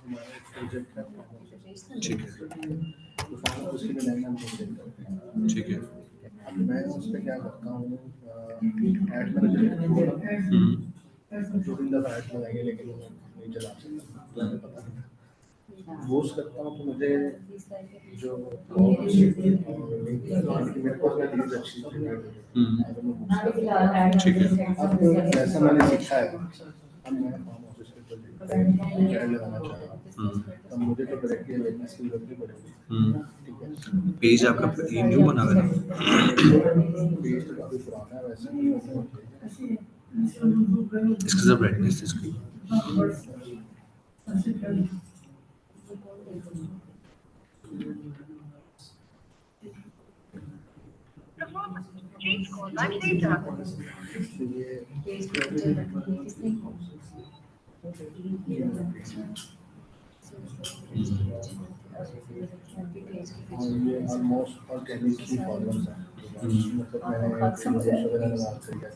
हमारा एक प्रोजेक्ट है ठीक है, तो फाइनल उसके लिए लाइन हम प्रोजेक्ट करते हैं। ठीक है। अब मैं उस पर क्या करता हूँ, ऐड मैनेजर के थ्रू जो भी दफ़ा ऐड लगाएंगे लेकिन वो नहीं चला सकता, तो हमें पता नहीं। पोस्ट करता हूँ तो मुझे जो मेरे पास में लीड अच्छी ठीक है। अब जैसा मैंने सीखा है, अब मैं फार्म ऑफिस के प्रोजेक्ट ऐड लगाना चाह रहा हूँ, तब मुझे तो डायरेक्टली अवेयरनेस की जरूरत नहीं पड़ेगी। ठीक है, पेज आपका ये न्यू बना हुआ है ना? पेज तो काफ़ी पुराना है वैसे, इसकी जरा ब्राइटनेस इसकी Please call back later. तो ये पेज पे किसने ये ऑलमोस्ट और केमिस्ट्री प्रॉब्लम्स हैं मतलब मैंने फिजिक्स वगैरह लगा कर किया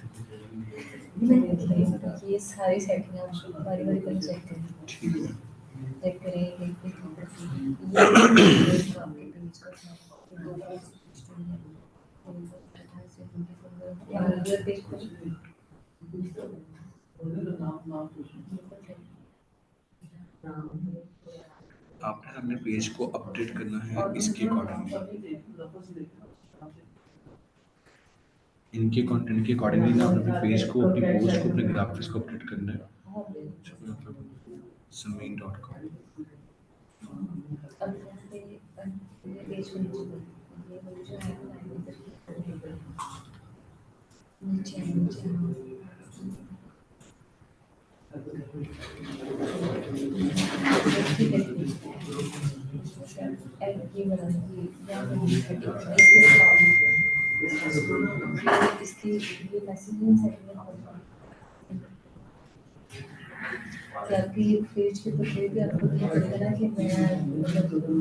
थी ये सारी सेटिंग आप बारी बारी करके चेक करें ठीक है। चेक करें ये आपके पेज का था ये पेज पर आपने अपने पेज को अपडेट करना है इसके अकॉर्डिंगली, इनके कंटेंट के अकॉर्डिंगली ना अपने पेज को, अपनी पोस्ट को, अपने ग्राफिक्स को अपडेट करना है। मतलब sameer.com अब ये पेज को नीचे ये जो है नीचे नीचे ताकि पेज के ऊपर भी आपको पता चलेगा कि मैं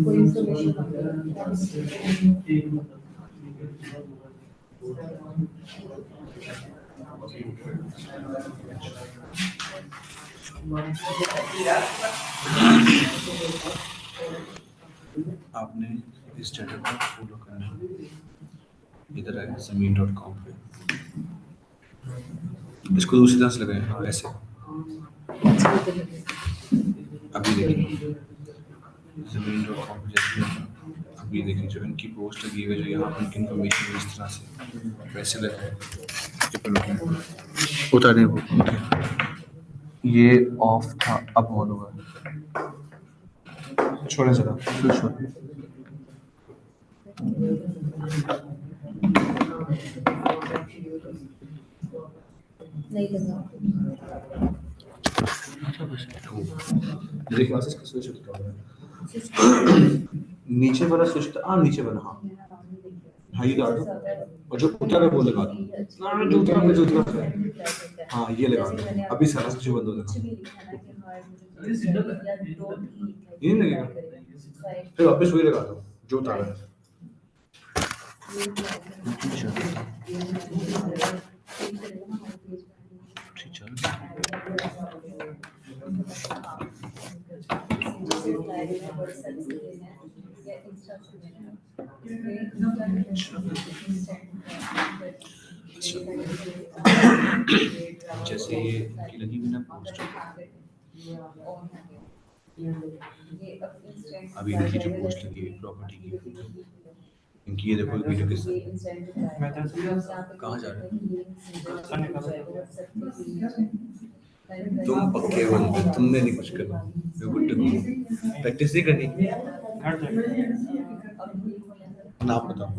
कोई इंफॉर्मेशन आपने इस चैनल को फॉलो करना है, इधर है sameer.com पे, इसको दूसरी तरह से लगाएं, हाँ ऐसे। अभी देखिए sameer.com पे जैसे लगा, अभी देखिए जो इनकी पोस्ट लगी हुई है, जो यहाँ पर इनकी इन्फॉर्मेशन इस तरह से वैसे लगा है, उतारने वो ये ऑफ था, अब ऑन हुआ, छोड़े जरा फिर छोड़े। नहीं लगा मेरे क्लासेस का स्विच होता है, नीचे वाला स्विच था, हाँ नीचे वाला, हाँ हाँ ये डाल दो, और जो उतारा वो लगा दो, ना जो उतारा है, हाँ ये लगा दो, अभी सारा स्विच बंद हो जाएगा, ये नहीं लगेगा, फिर वापस वही लगा दो जो उतारा है। जैसे ये इनकी लगी हुई ना पोस्ट, अभी इनकी जो पोस्ट लगी हुई प्रॉपर्टी की, इनकी ये देखो वीडियो के साथ कहाँ जा रहे हैं तुम, पक्के बंदे, तुमने नहीं कुछ करना, प्रैक्टिस नहीं करनी, नाम बताओ।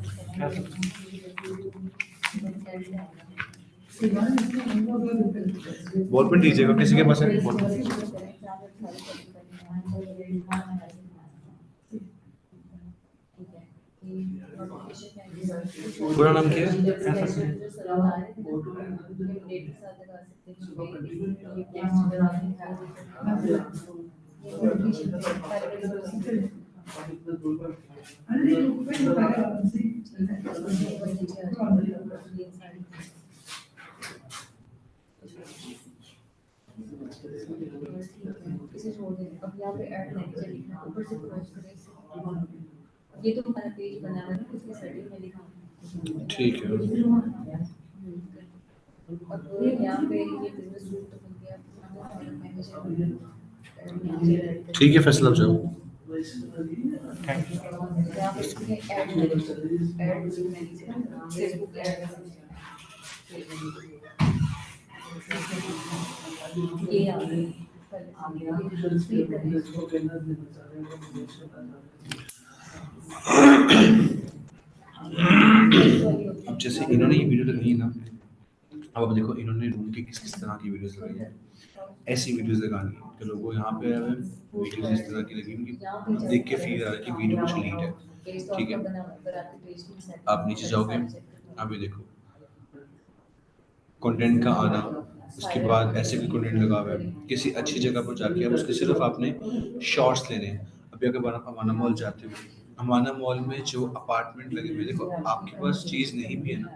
बॉल पेन दीजिएगा, किसी के पास है बॉल पेन? पूरा नाम क्या है? अब यहाँ पे ऐड मैनेजर लिखना, ऊपर से क्रॉस करें, ये तो हमारा पेज बना है ना, इसके सेटिंग में लिखा, ठीक है। अब यहाँ पे ये बिजनेस रूल तो बन गया, मैनेजर ठीक है, फैसला हो जाओ। यहाँ पे इसमें ऐड मैनेजर, फेसबुक ऐड, ये आ गई। अब जैसे इन्होंने ये वीडियो लगाई ना, अब देखो इन्होंने रूम की किस किस तरह की वीडियोस लगाई है, ऐसी वीडियोस लगानी है कि लोगों यहाँ पे वीडियोस इस तरह की लगी उनकी देख के फील आ रहा है कि वीडियो कुछ लीड है, ठीक है। आप नीचे जाओगे, अभी देखो कंटेंट का आना, उसके बाद ऐसे भी कंटेंट लगा हुआ है, किसी अच्छी जगह पर जाके अब उसके सिर्फ आपने शॉर्ट्स लेने हैं। अभी अगर हमारा मॉल जाते हो, हमारा मॉल में जो अपार्टमेंट लगे हुए हैं, देखो आपके पास चीज़ नहीं भी है ना,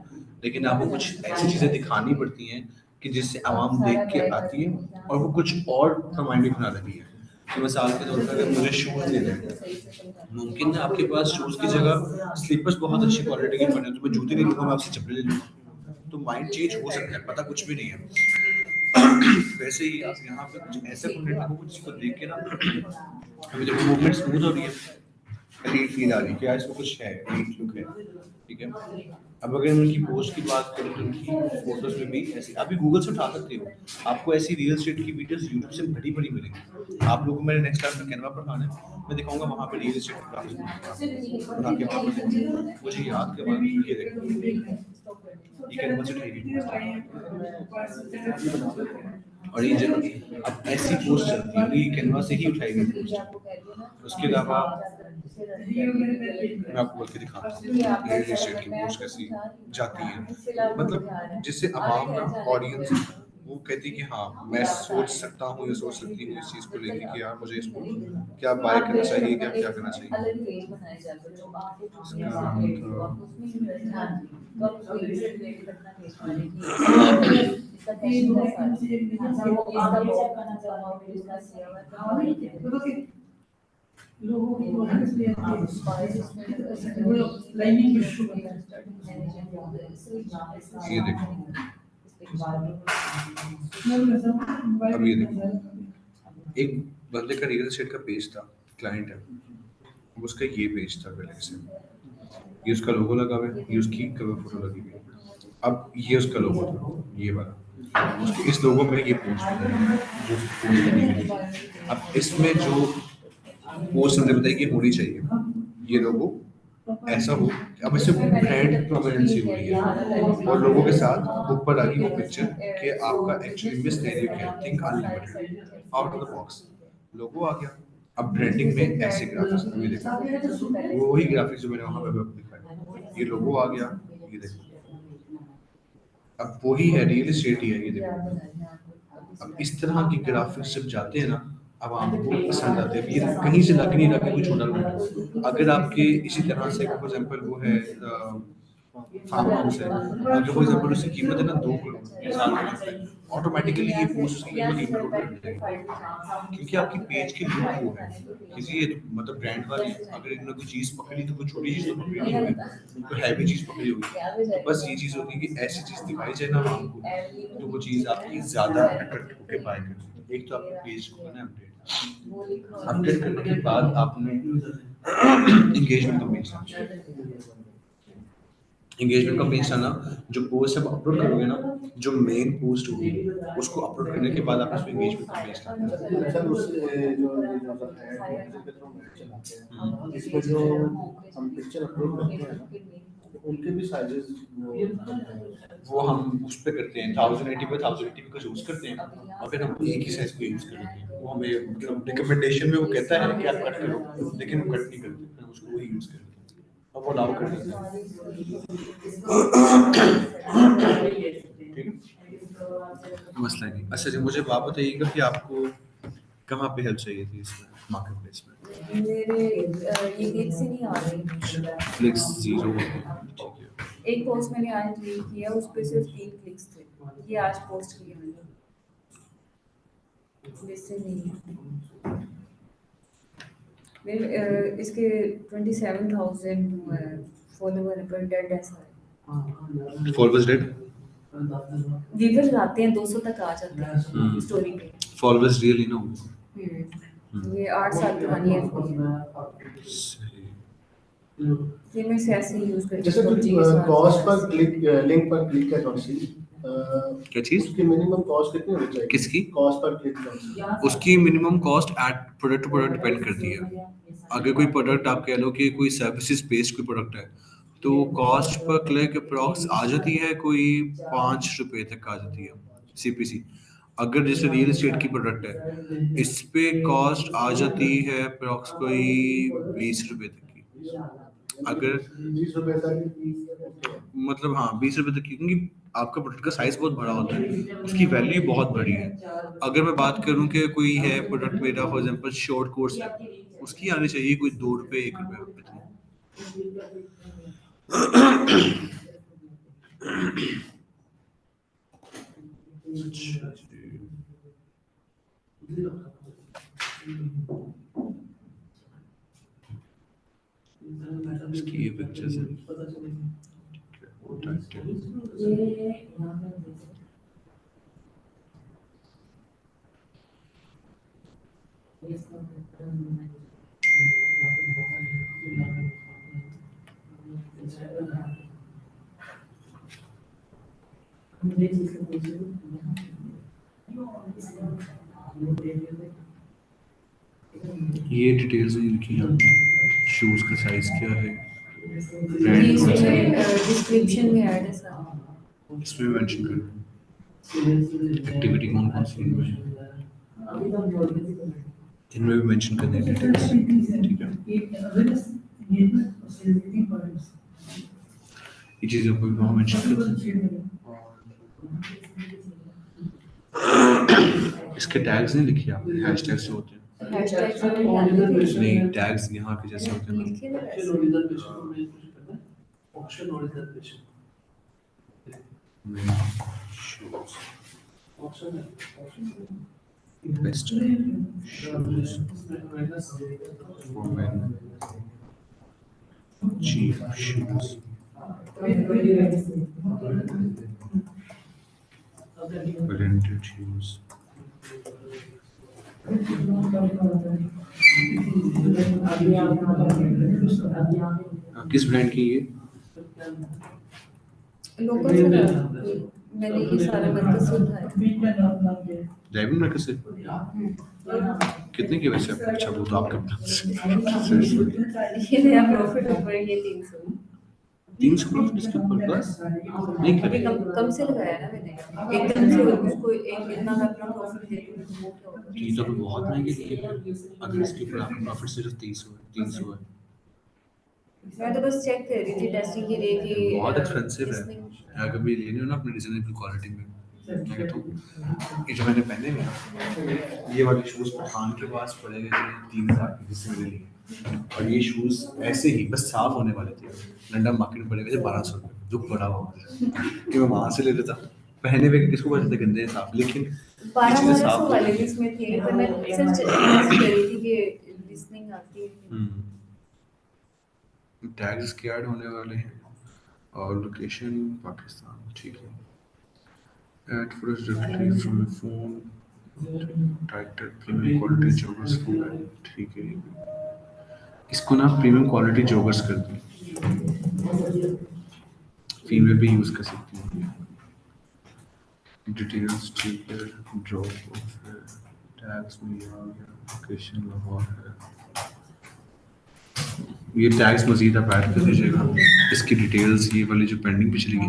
लेकिन आपको कुछ ऐसी चीज़ें दिखानी पड़ती हैं कि जिससे आवाम देख के आती है और वो कुछ और कमांडी बना रही है। तो मिसाल के तौर पर अगर मुझे शूज़ लेने हैं, मुमकिन है आपके पास शूज़ की जगह स्लीपर्स बहुत अच्छी क्वालिटी के पड़े हैं, तो मैं जूते नहीं लूँगा, मैं आपसे चप्पलें ले लूँगा। तो माइंड चेंज हो सकता है, पता कुछ भी नहीं है। वैसे ही आप यहाँ पे कुछ ऐसा कंटेंट लगो जिसको देख के ना अभी देखो मूवमेंट स्मूथ हो रही है, रील फील आ रही है, क्या इसमें कुछ है, नीट लुक है, ठीक है। अब अगर मैं उनकी पोस्ट की बात करूँ तो उनकी फोटोज में भी ऐसी अभी गूगल से उठा सकते हो, आपको ऐसी रियल एस्टेट की वीडियोस यूट्यूब से बड़ी बड़ी मिलेंगी। आप लोगों को मेरे नेक्स्ट क्लास में कैनवा पढ़ाना है, मैं दिखाऊंगा वहाँ पे रियल एस्टेट की ग्राफिक्स बना के वहाँ पे मुझे याद के बाद ये देखो ये कैनवा से उठाई और ये जो अब ऐसी पोस्ट चलती है ये कैनवा से ही उठाई गई पोस्ट। उसके अलावा मैं आपको बोल के दिखाता हूँ रियल एस्टेट की पोस्ट कैसी जाती है, मतलब जिससे आवाम ना ऑडियंस वो कहती है कि हाँ मैं सोच सकता हूँ या सोच सकती हूँ इस चीज़ को लेके कि यार मुझे इसको क्या बाय करना चाहिए, क्या क्या करना चाहिए। लोगों की कोशिश ये लाइनिंग इशू ये देखो अब ये देखो एक बंदे का रियल एस्टेट का पेज था, क्लाइंट है, अब उसका ये पेज था पहले से, ये उसका लोगो लगा हुआ है, ये उसकी कवर फोटो लगी हुई है। अब ये उसका लोगो था, ये वाला, उसके इस लोगो में ये पोस्ट जो पोस्ट करनी है। अब इसमें जो पोस्ट हमने बताई कि होनी चाहिए, ये लोगो ऐसा हो, अब इससे ब्रांड प्रोमिनेंसी हो रही है और लोगों के साथ ऊपर आ गई वो पिक्चर कि आपका एक्चुअली में सिनेरियो क्या है, think unlimited, out of the box logo आ गया। अब ब्रांडिंग में ऐसे ग्राफिक्स में देखो वही ग्राफिक्स जो मैंने वहां पे दिखाया, ये लोगो आ गया, ये देखो अब वही है, रियल एस्टेट ही है, ये देखो। अब इस तरह की ग्राफिक्स जब जाते हैं ना अब आपको पसंद आते हैं, ये कहीं से लग नहीं रहा कि कोई छोटा वीडियो। अगर आपके इसी तरह से फॉर एग्जांपल वो है फार्म हाउस है, अगर फॉर एग्जांपल उसकी कीमत है ना 2 करोड़ या 7 करोड़, ऑटोमेटिकली ये पोस्ट उसकी कीमत 3 करोड़ कर देगी, क्योंकि आपकी पेज की लुक वो है। किसी ये मतलब ब्रांड वाले अगर इन्होंने कोई चीज़ पकड़ी तो कोई छोटी चीज़ तो पकड़ी नहीं होगी, कोई हैवी चीज़ पकड़ी होगी। तो बस ये चीज़ होती है कि ऐसी चीज़ दिखाई जाए ना आपको, तो वो चीज़ आपकी ज़्यादा अट्रैक्ट होकर बाय करती है। एक तो आपके पेज को करना अपडेट करने के बाद आपने एंगेजमेंट का पेज एंगेजमेंट का पेज आना, जो पोस्ट आप अपलोड करोगे ना, जो मेन पोस्ट होगी उसको अपलोड करने के बाद आप उसमें एंगेजमेंट का पेज लाना। सर उससे जो ऐड पे तो चलाते हैं, इसमें जो हम पिक्चर अपलोड करते हैं ना, उनके भी साइजेस वो हम उस पे करते हैं 1080 पे 1080 का यूज करते हैं और फिर हम एक ही साइज को यूज करते हैं। वो हमें मतलब रिकमेंडेशन में वो कहता है कि आप कट करो, लेकिन हम कट नहीं करते, फिर उसको वही यूज करते हैं और वो अलाउ कर देते हैं। ठीक है, मसला नहीं। अच्छा जी, मुझे बात बताइएगा कि आपको कहाँ पे हेल्प चाहिए थी इसमें मार्केट प्लेस में? मेरे ये क्लिक्स ही नहीं आ रही, क्लिक्स 0, ठीक है। एक पोस्ट मैंने आज रील किया उस पे सिर्फ 3 क्लिक्स थे, ये आज पोस्ट किया मैंने, इससे नहीं है। मेरे इसके 27,000 फॉलोवर पर डेड ऐसा है। फॉलोअर्स डेड, व्यूअर्स आते हैं 200 तक आ जाते हैं स्टोरी पे, फॉलोअर्स रियली नो। ये 8 साल पुरानी है। ये मैं से ऐसे यूज करती जैसे हूँ। कॉस्ट पर क्लिक लिंक पर क्लिक है कौन सी क्या चीज? उसकी मिनिमम कॉस्ट कितनी होनी चाहिए? किसकी? कॉस्ट पर क्लिक कौन सी? उसकी minimum cost at product to product depend करती है। अगर कोई प्रोडक्ट आप कह लो कि कोई सर्विसेज बेस्ड कोई प्रोडक्ट है तो कॉस्ट पर क्लिक अप्रॉक्स आ जाती है कोई 5 रुपए तक आ जाती है सीपीसी। अगर जैसे रियल एस्टेट की प्रोडक्ट है इस पे कॉस्ट आ जाती है अप्रॉक्स कोई 20 रुपए तक की। अगर 20 रुपए तक मतलब हाँ 20 रुपए तक की, क्योंकि आपका प्रोडक्ट का साइज बहुत बड़ा होता है, उसकी वैल्यू बहुत बड़ी है। अगर मैं बात करूं कि कोई है प्रोडक्ट मेरा फॉर एग्जांपल शॉर्ट कोर्स है, उसकी आनी चाहिए कोई 2 रुपए 1 रुपए इतनी। अच्छा जी, इसकी ये पिक्चर्स हैं, टाइटल ये डिटेल्स नहीं लिखी हैं, शूज का साइज क्या है, ब्रांड ये कौन सा है, इसमें डिस्क्रिप्शन में ऐड है सर। इसमें मेंशन कर एक्टिविटी कौन कौन सी इनमें है, इनमें भी मेंशन करने डिटेल्स, ठीक है। ये चीज़ें कोई वहाँ मेंशन कर, इसके टैग्स नहीं लिखे आपने, हैशटैग्स जो होते हैं, हैशटैग से डालने थे। नहीं टैग्स यहाँ के जैसे होते हैं ना, लिखे थे वैसे। ऑक्शन और रिजर्वेशन में कुछ करना है, ऑक्शन और रिजर्वेशन नहीं शूज ऑप्शन है, best shoes for men, cheap shoes, branded shoes, किस ब्रांड की ये, लोकल से था। मैंने ये सारा मरकज से उठाया। ड्राइविंग में कैसे, कितने की वैसे, अच्छा वो तो आपका ये नया प्रॉफिट ऊपर ये 300। 300 प्रॉफिट इसके ऊपर बस नहीं अभी करेगा, कम से लगाया ना मैंने, एकदम से उसको एक इतना मैं अपना प्रॉफिट दे दूँ तो वो क्या होगा? ये तो बहुत महंगे दिए हैं। अगर इसके ऊपर आपका प्रॉफिट सिर्फ 300 है, मैं तो बस चेक कर रही थी टेस्टिंग के लिए कि बहुत एक्सपेंसिव है। listening- अगर भी लेने हो ना अपने रीजनेबल क्वालिटी में, मैं कहता हूँ ये जो मैंने पहने हैं ना, ये वाले शूज़ पठान के पास पड़ेगा 3000 के, जिससे मैंने लिए, और ये शूज़ ऐसे ही बस साफ होने वाले थे, लंडन मार्केट में पड़ेगा 1200 रुपये, जो बड़ा हुआ कि मैं वहाँ से ले लेता, पहने हुए किसको पता था गंदे हैं साफ, लेकिन ये 1200 वाले भी इसमें थे, पर मैं सिर्फ टेस्ट कर रही थी कि लिसनिंग आती है। टैग्स के ऐड होने वाले हैं, और लोकेशन पाकिस्तान, ठीक है। Add for directly from your phone, title premium quality joggers for, ठीक है। इसको ना प्रीमियम क्वालिटी जॉगर्स कर दूँ, फीमेल भी यूज़ कर सकती हैं। डिटेल्स ठीक है, ड्रॉप ऑफ है, टैग्स में ये आ गया, लोकेशन लाहौर है, ये टैग्स मज़ीद आप ऐड कर दीजिएगा। इसकी डिटेल्स ये वाली जो पेंडिंग पे चली गई,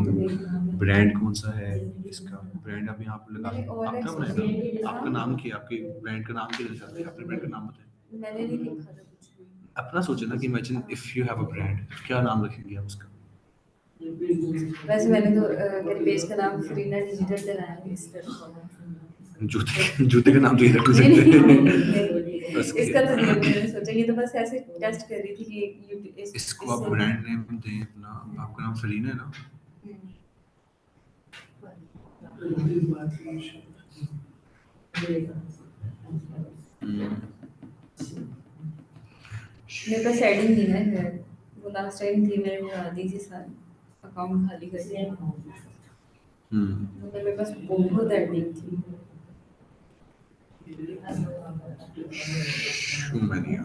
ब्रांड कौन सा है, इसका ब्रांड आप यहाँ पे लगा, आपका बनाएगा, आपका नाम क्या, आपके ब्रांड का नाम क्या देना चाहते हैं, अपने ब्रांड का नाम बताएं। मैंने नहीं लिखा था कुछ भी। अपना सोचे ना कि imagine if you have a brand, क्या नाम रखेंगे आप उसका, वैसे मैंने तो मेरे पेज का नाम फरीना डिजिटल डलाया है इस तरह। जूते का नाम तो ये रख सकते हैं। उसके- इसका तो नहीं मैंने सोचा, ये तो बस ऐसे टेस्ट कर रही थी कि इसको आप ब्रांड नेम दें अपना, आपका नाम फरीना है ना, मेरे पास सेटिंग थी ना है, वो लास्ट टाइम थी, मैंने उड़ा दी थी सारी, अकाउंट खाली कर दिया। मेरे पास बहुत एडिंग थी। शुमनिया,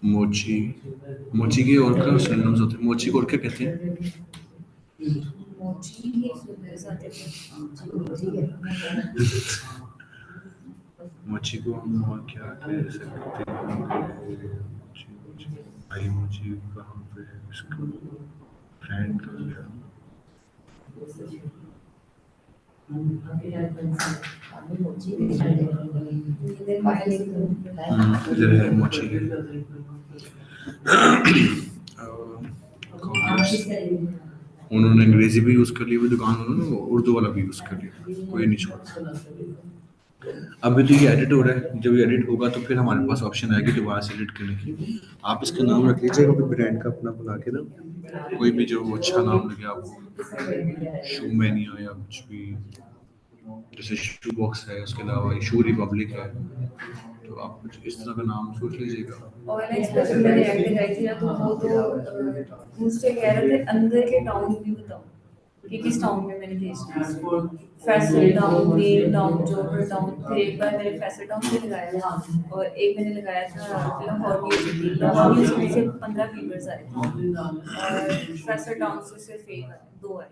मोची, मोची के और क्या सिनोनिम्स होते हैं, मोची को और क्या कहते हैं, मोची ही सुंदर साथे मोची को हम और क्या कह सकते हैं, आई मोची कहाँ पे है, इसका ब्रांड का क्या, इधर है मोची है, उन्होंने अंग्रेजी भी यूज़ कर ली, वो दुकान उन्होंने उर्दू वाला भी यूज़ कर लिया, कोई नहीं छोड़ा। अभी तो ये एडिट हो रहा है, जब ये एडिट होगा तो फिर हमारे पास ऑप्शन आएगी दोबारा से एडिट करने की। आप इसका नाम रख लीजिएगा कोई ब्रांड का अपना बना के ना, कोई भी जो अच्छा नाम लगे आपको, शू मैनिया या कुछ भी, जैसे शू बॉक्स है, उसके अलावा शू रिपब्लिक है, तो आप कुछ इस तरह का नाम सोच लीजिएगा। और नेक्स्ट में मैंने ऐड लगाई थी ना, तो वो तो मुझसे कह रहे थे अंदर के टाउन भी बताओ कि किस टाउन में मैंने भेजना है। फैसल टाउन, मेल टाउन, जोबर टाउन। फिर एक बार मैंने फैसल टाउन से लगाया था और एक मैंने लगाया था लाहौर यूनिवर्सिटी। लाहौर यूनिवर्सिटी से 15 फीवर्स आए थे और फैसल टाउन से सिर्फ एक आए, 2 आए।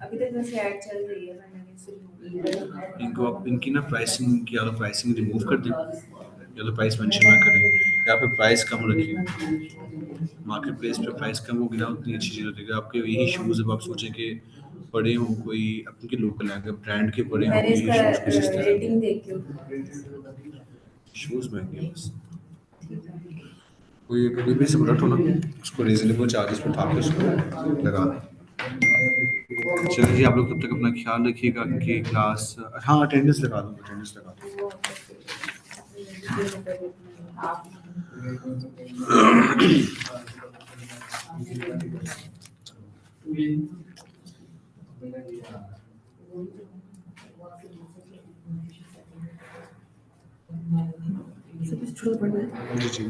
अभी तक वैसे ऐड चल रही है, मैंने सिर्फ इनको आप इनकी ना प्राइसिंग की, या तो प्राइसिंग रिमूव कर दें या तो प्राइस मेंशन ना करें, या फिर प्राइस कम रखिए। मार्केट प्लेस पे प्राइस कम होगी ना, उतनी अच्छी चीज़ होगी। आपके यही शूज़ अब आप सोचें कि बड़े हों, कोई अपने लोकल है, अगर ब्रांड के बड़े हों, मैंने ये इसका शूज़ कुछ इस तरह रेटिंग देख के शूज़ महंगे हैं बस। कोई भी से प्रोडक्ट हो ना, उसको रीजनेबल चार्जेस पे उठा के उसको लगा दें। चलिए जी, आप लोग तब तक अपना ख्याल रखिएगा कि क्लास, हाँ अटेंडेंस लगा दूँ, अटेंडेंस लगा दूँ। जी जी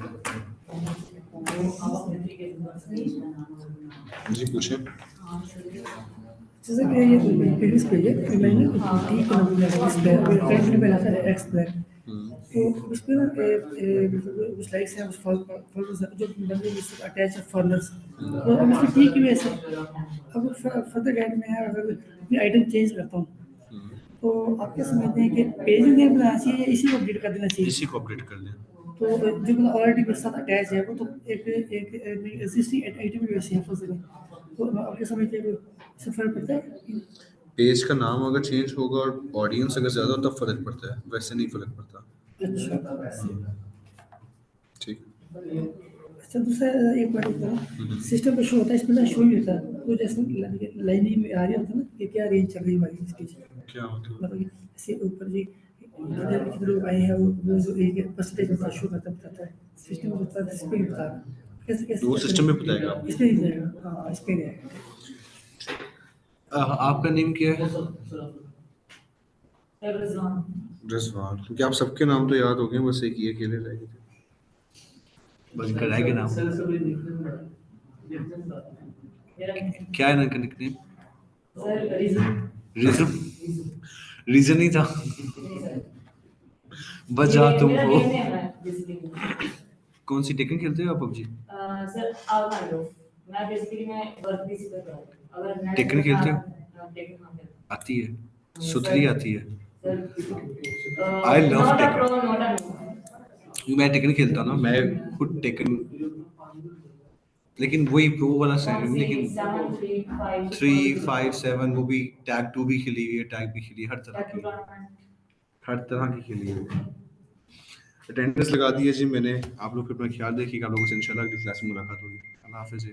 जी पूछें। जैसे कि ये प्रीवियस पेज है, मैंने टी का नाम लिया इस पे, करंटली मैंने रखा है एक्स ब्लैक। तो उस पे ना मतलब कुछ लाइक्स हैं, उस फॉलोअर्स जो बंदे जिससे अटैच है फॉलोअर्स, तो अब इसमें टी की वजह से अब फर्दर ऐड में अगर मैं आइटम चेंज करता हूँ तो आप क्या समझते हैं कि पेज नहीं बनाना चाहिए या इसी को अपडेट कर देना चाहिए? इसी को अपडेट कर दें। तो जो मतलब ऑलरेडी मेरे साथ अटैच है वो तो एक एक एग्जिस्टिंग आइटम की वैसे है फंस गए, तो आप क्या समझते हैं कि इससे फर्क पड़ता है? पेज का नाम अगर चेंज होगा और ऑडियंस अगर ज़्यादा हो तब फर्क पड़ता है, वैसे नहीं फर्क पड़ता। अच्छा ठीक। अच्छा, दूसरा एक बात बताओ, सिस्टम पे शो होता है, इसमें ना शो नहीं होता, तो जैसे लाइनिंग में आ रही होता है ना कि क्या रेंज चल रही है हमारी इसकी, क्या होता है? मतलब कि ऐसे ऊपर जी कितने लोग आए हैं वो जो एक परसेंटेज में शो बताता है, सिस्टम में बताता है, इस पे नहीं बता रहा, कैसे कैसे वो सिस्टम में बताएगा आपको। इस पे नहीं जाएगा? हाँ, इस पे नहीं आएगा। आपका नेम क्या है? रिजवान। रिजवान। क्योंकि आप सबके नाम तो याद हो गए, बस एक ये अकेले रह गए थे। बस इनका रह गया नाम। क्या है इनका nickname? Sir reason reason. Reason ही था। बस जा तुम हो। कौन सी टेकन खेलते हो आप पबजी? सर आप मान लो मैं बेसिकली मैं वर्क भी कर रहा हूँ, अगर मैं टेकन खेलते हो? टेकन हाँ खेलता आती है, सुथरी आती है। हूँ। I love not a Tekken. Pro, not a मैं टेकन खेलता हूँ ना, मैं खुद टेकन, लेकिन वही प्रो वाला सेवन, लेकिन 3, 5, 7 वो भी, टैग 2 भी खेली हुई है, टैग भी खेली है, हर तरह की खेली है। अटेंडेंस लगा दी है जी मैंने। आप लोग अपना ख्याल रखिएगा, आप लोगों से इंशाल्लाह अगली क्लास में मुलाकात होगी। अल्लाह हाफिज़।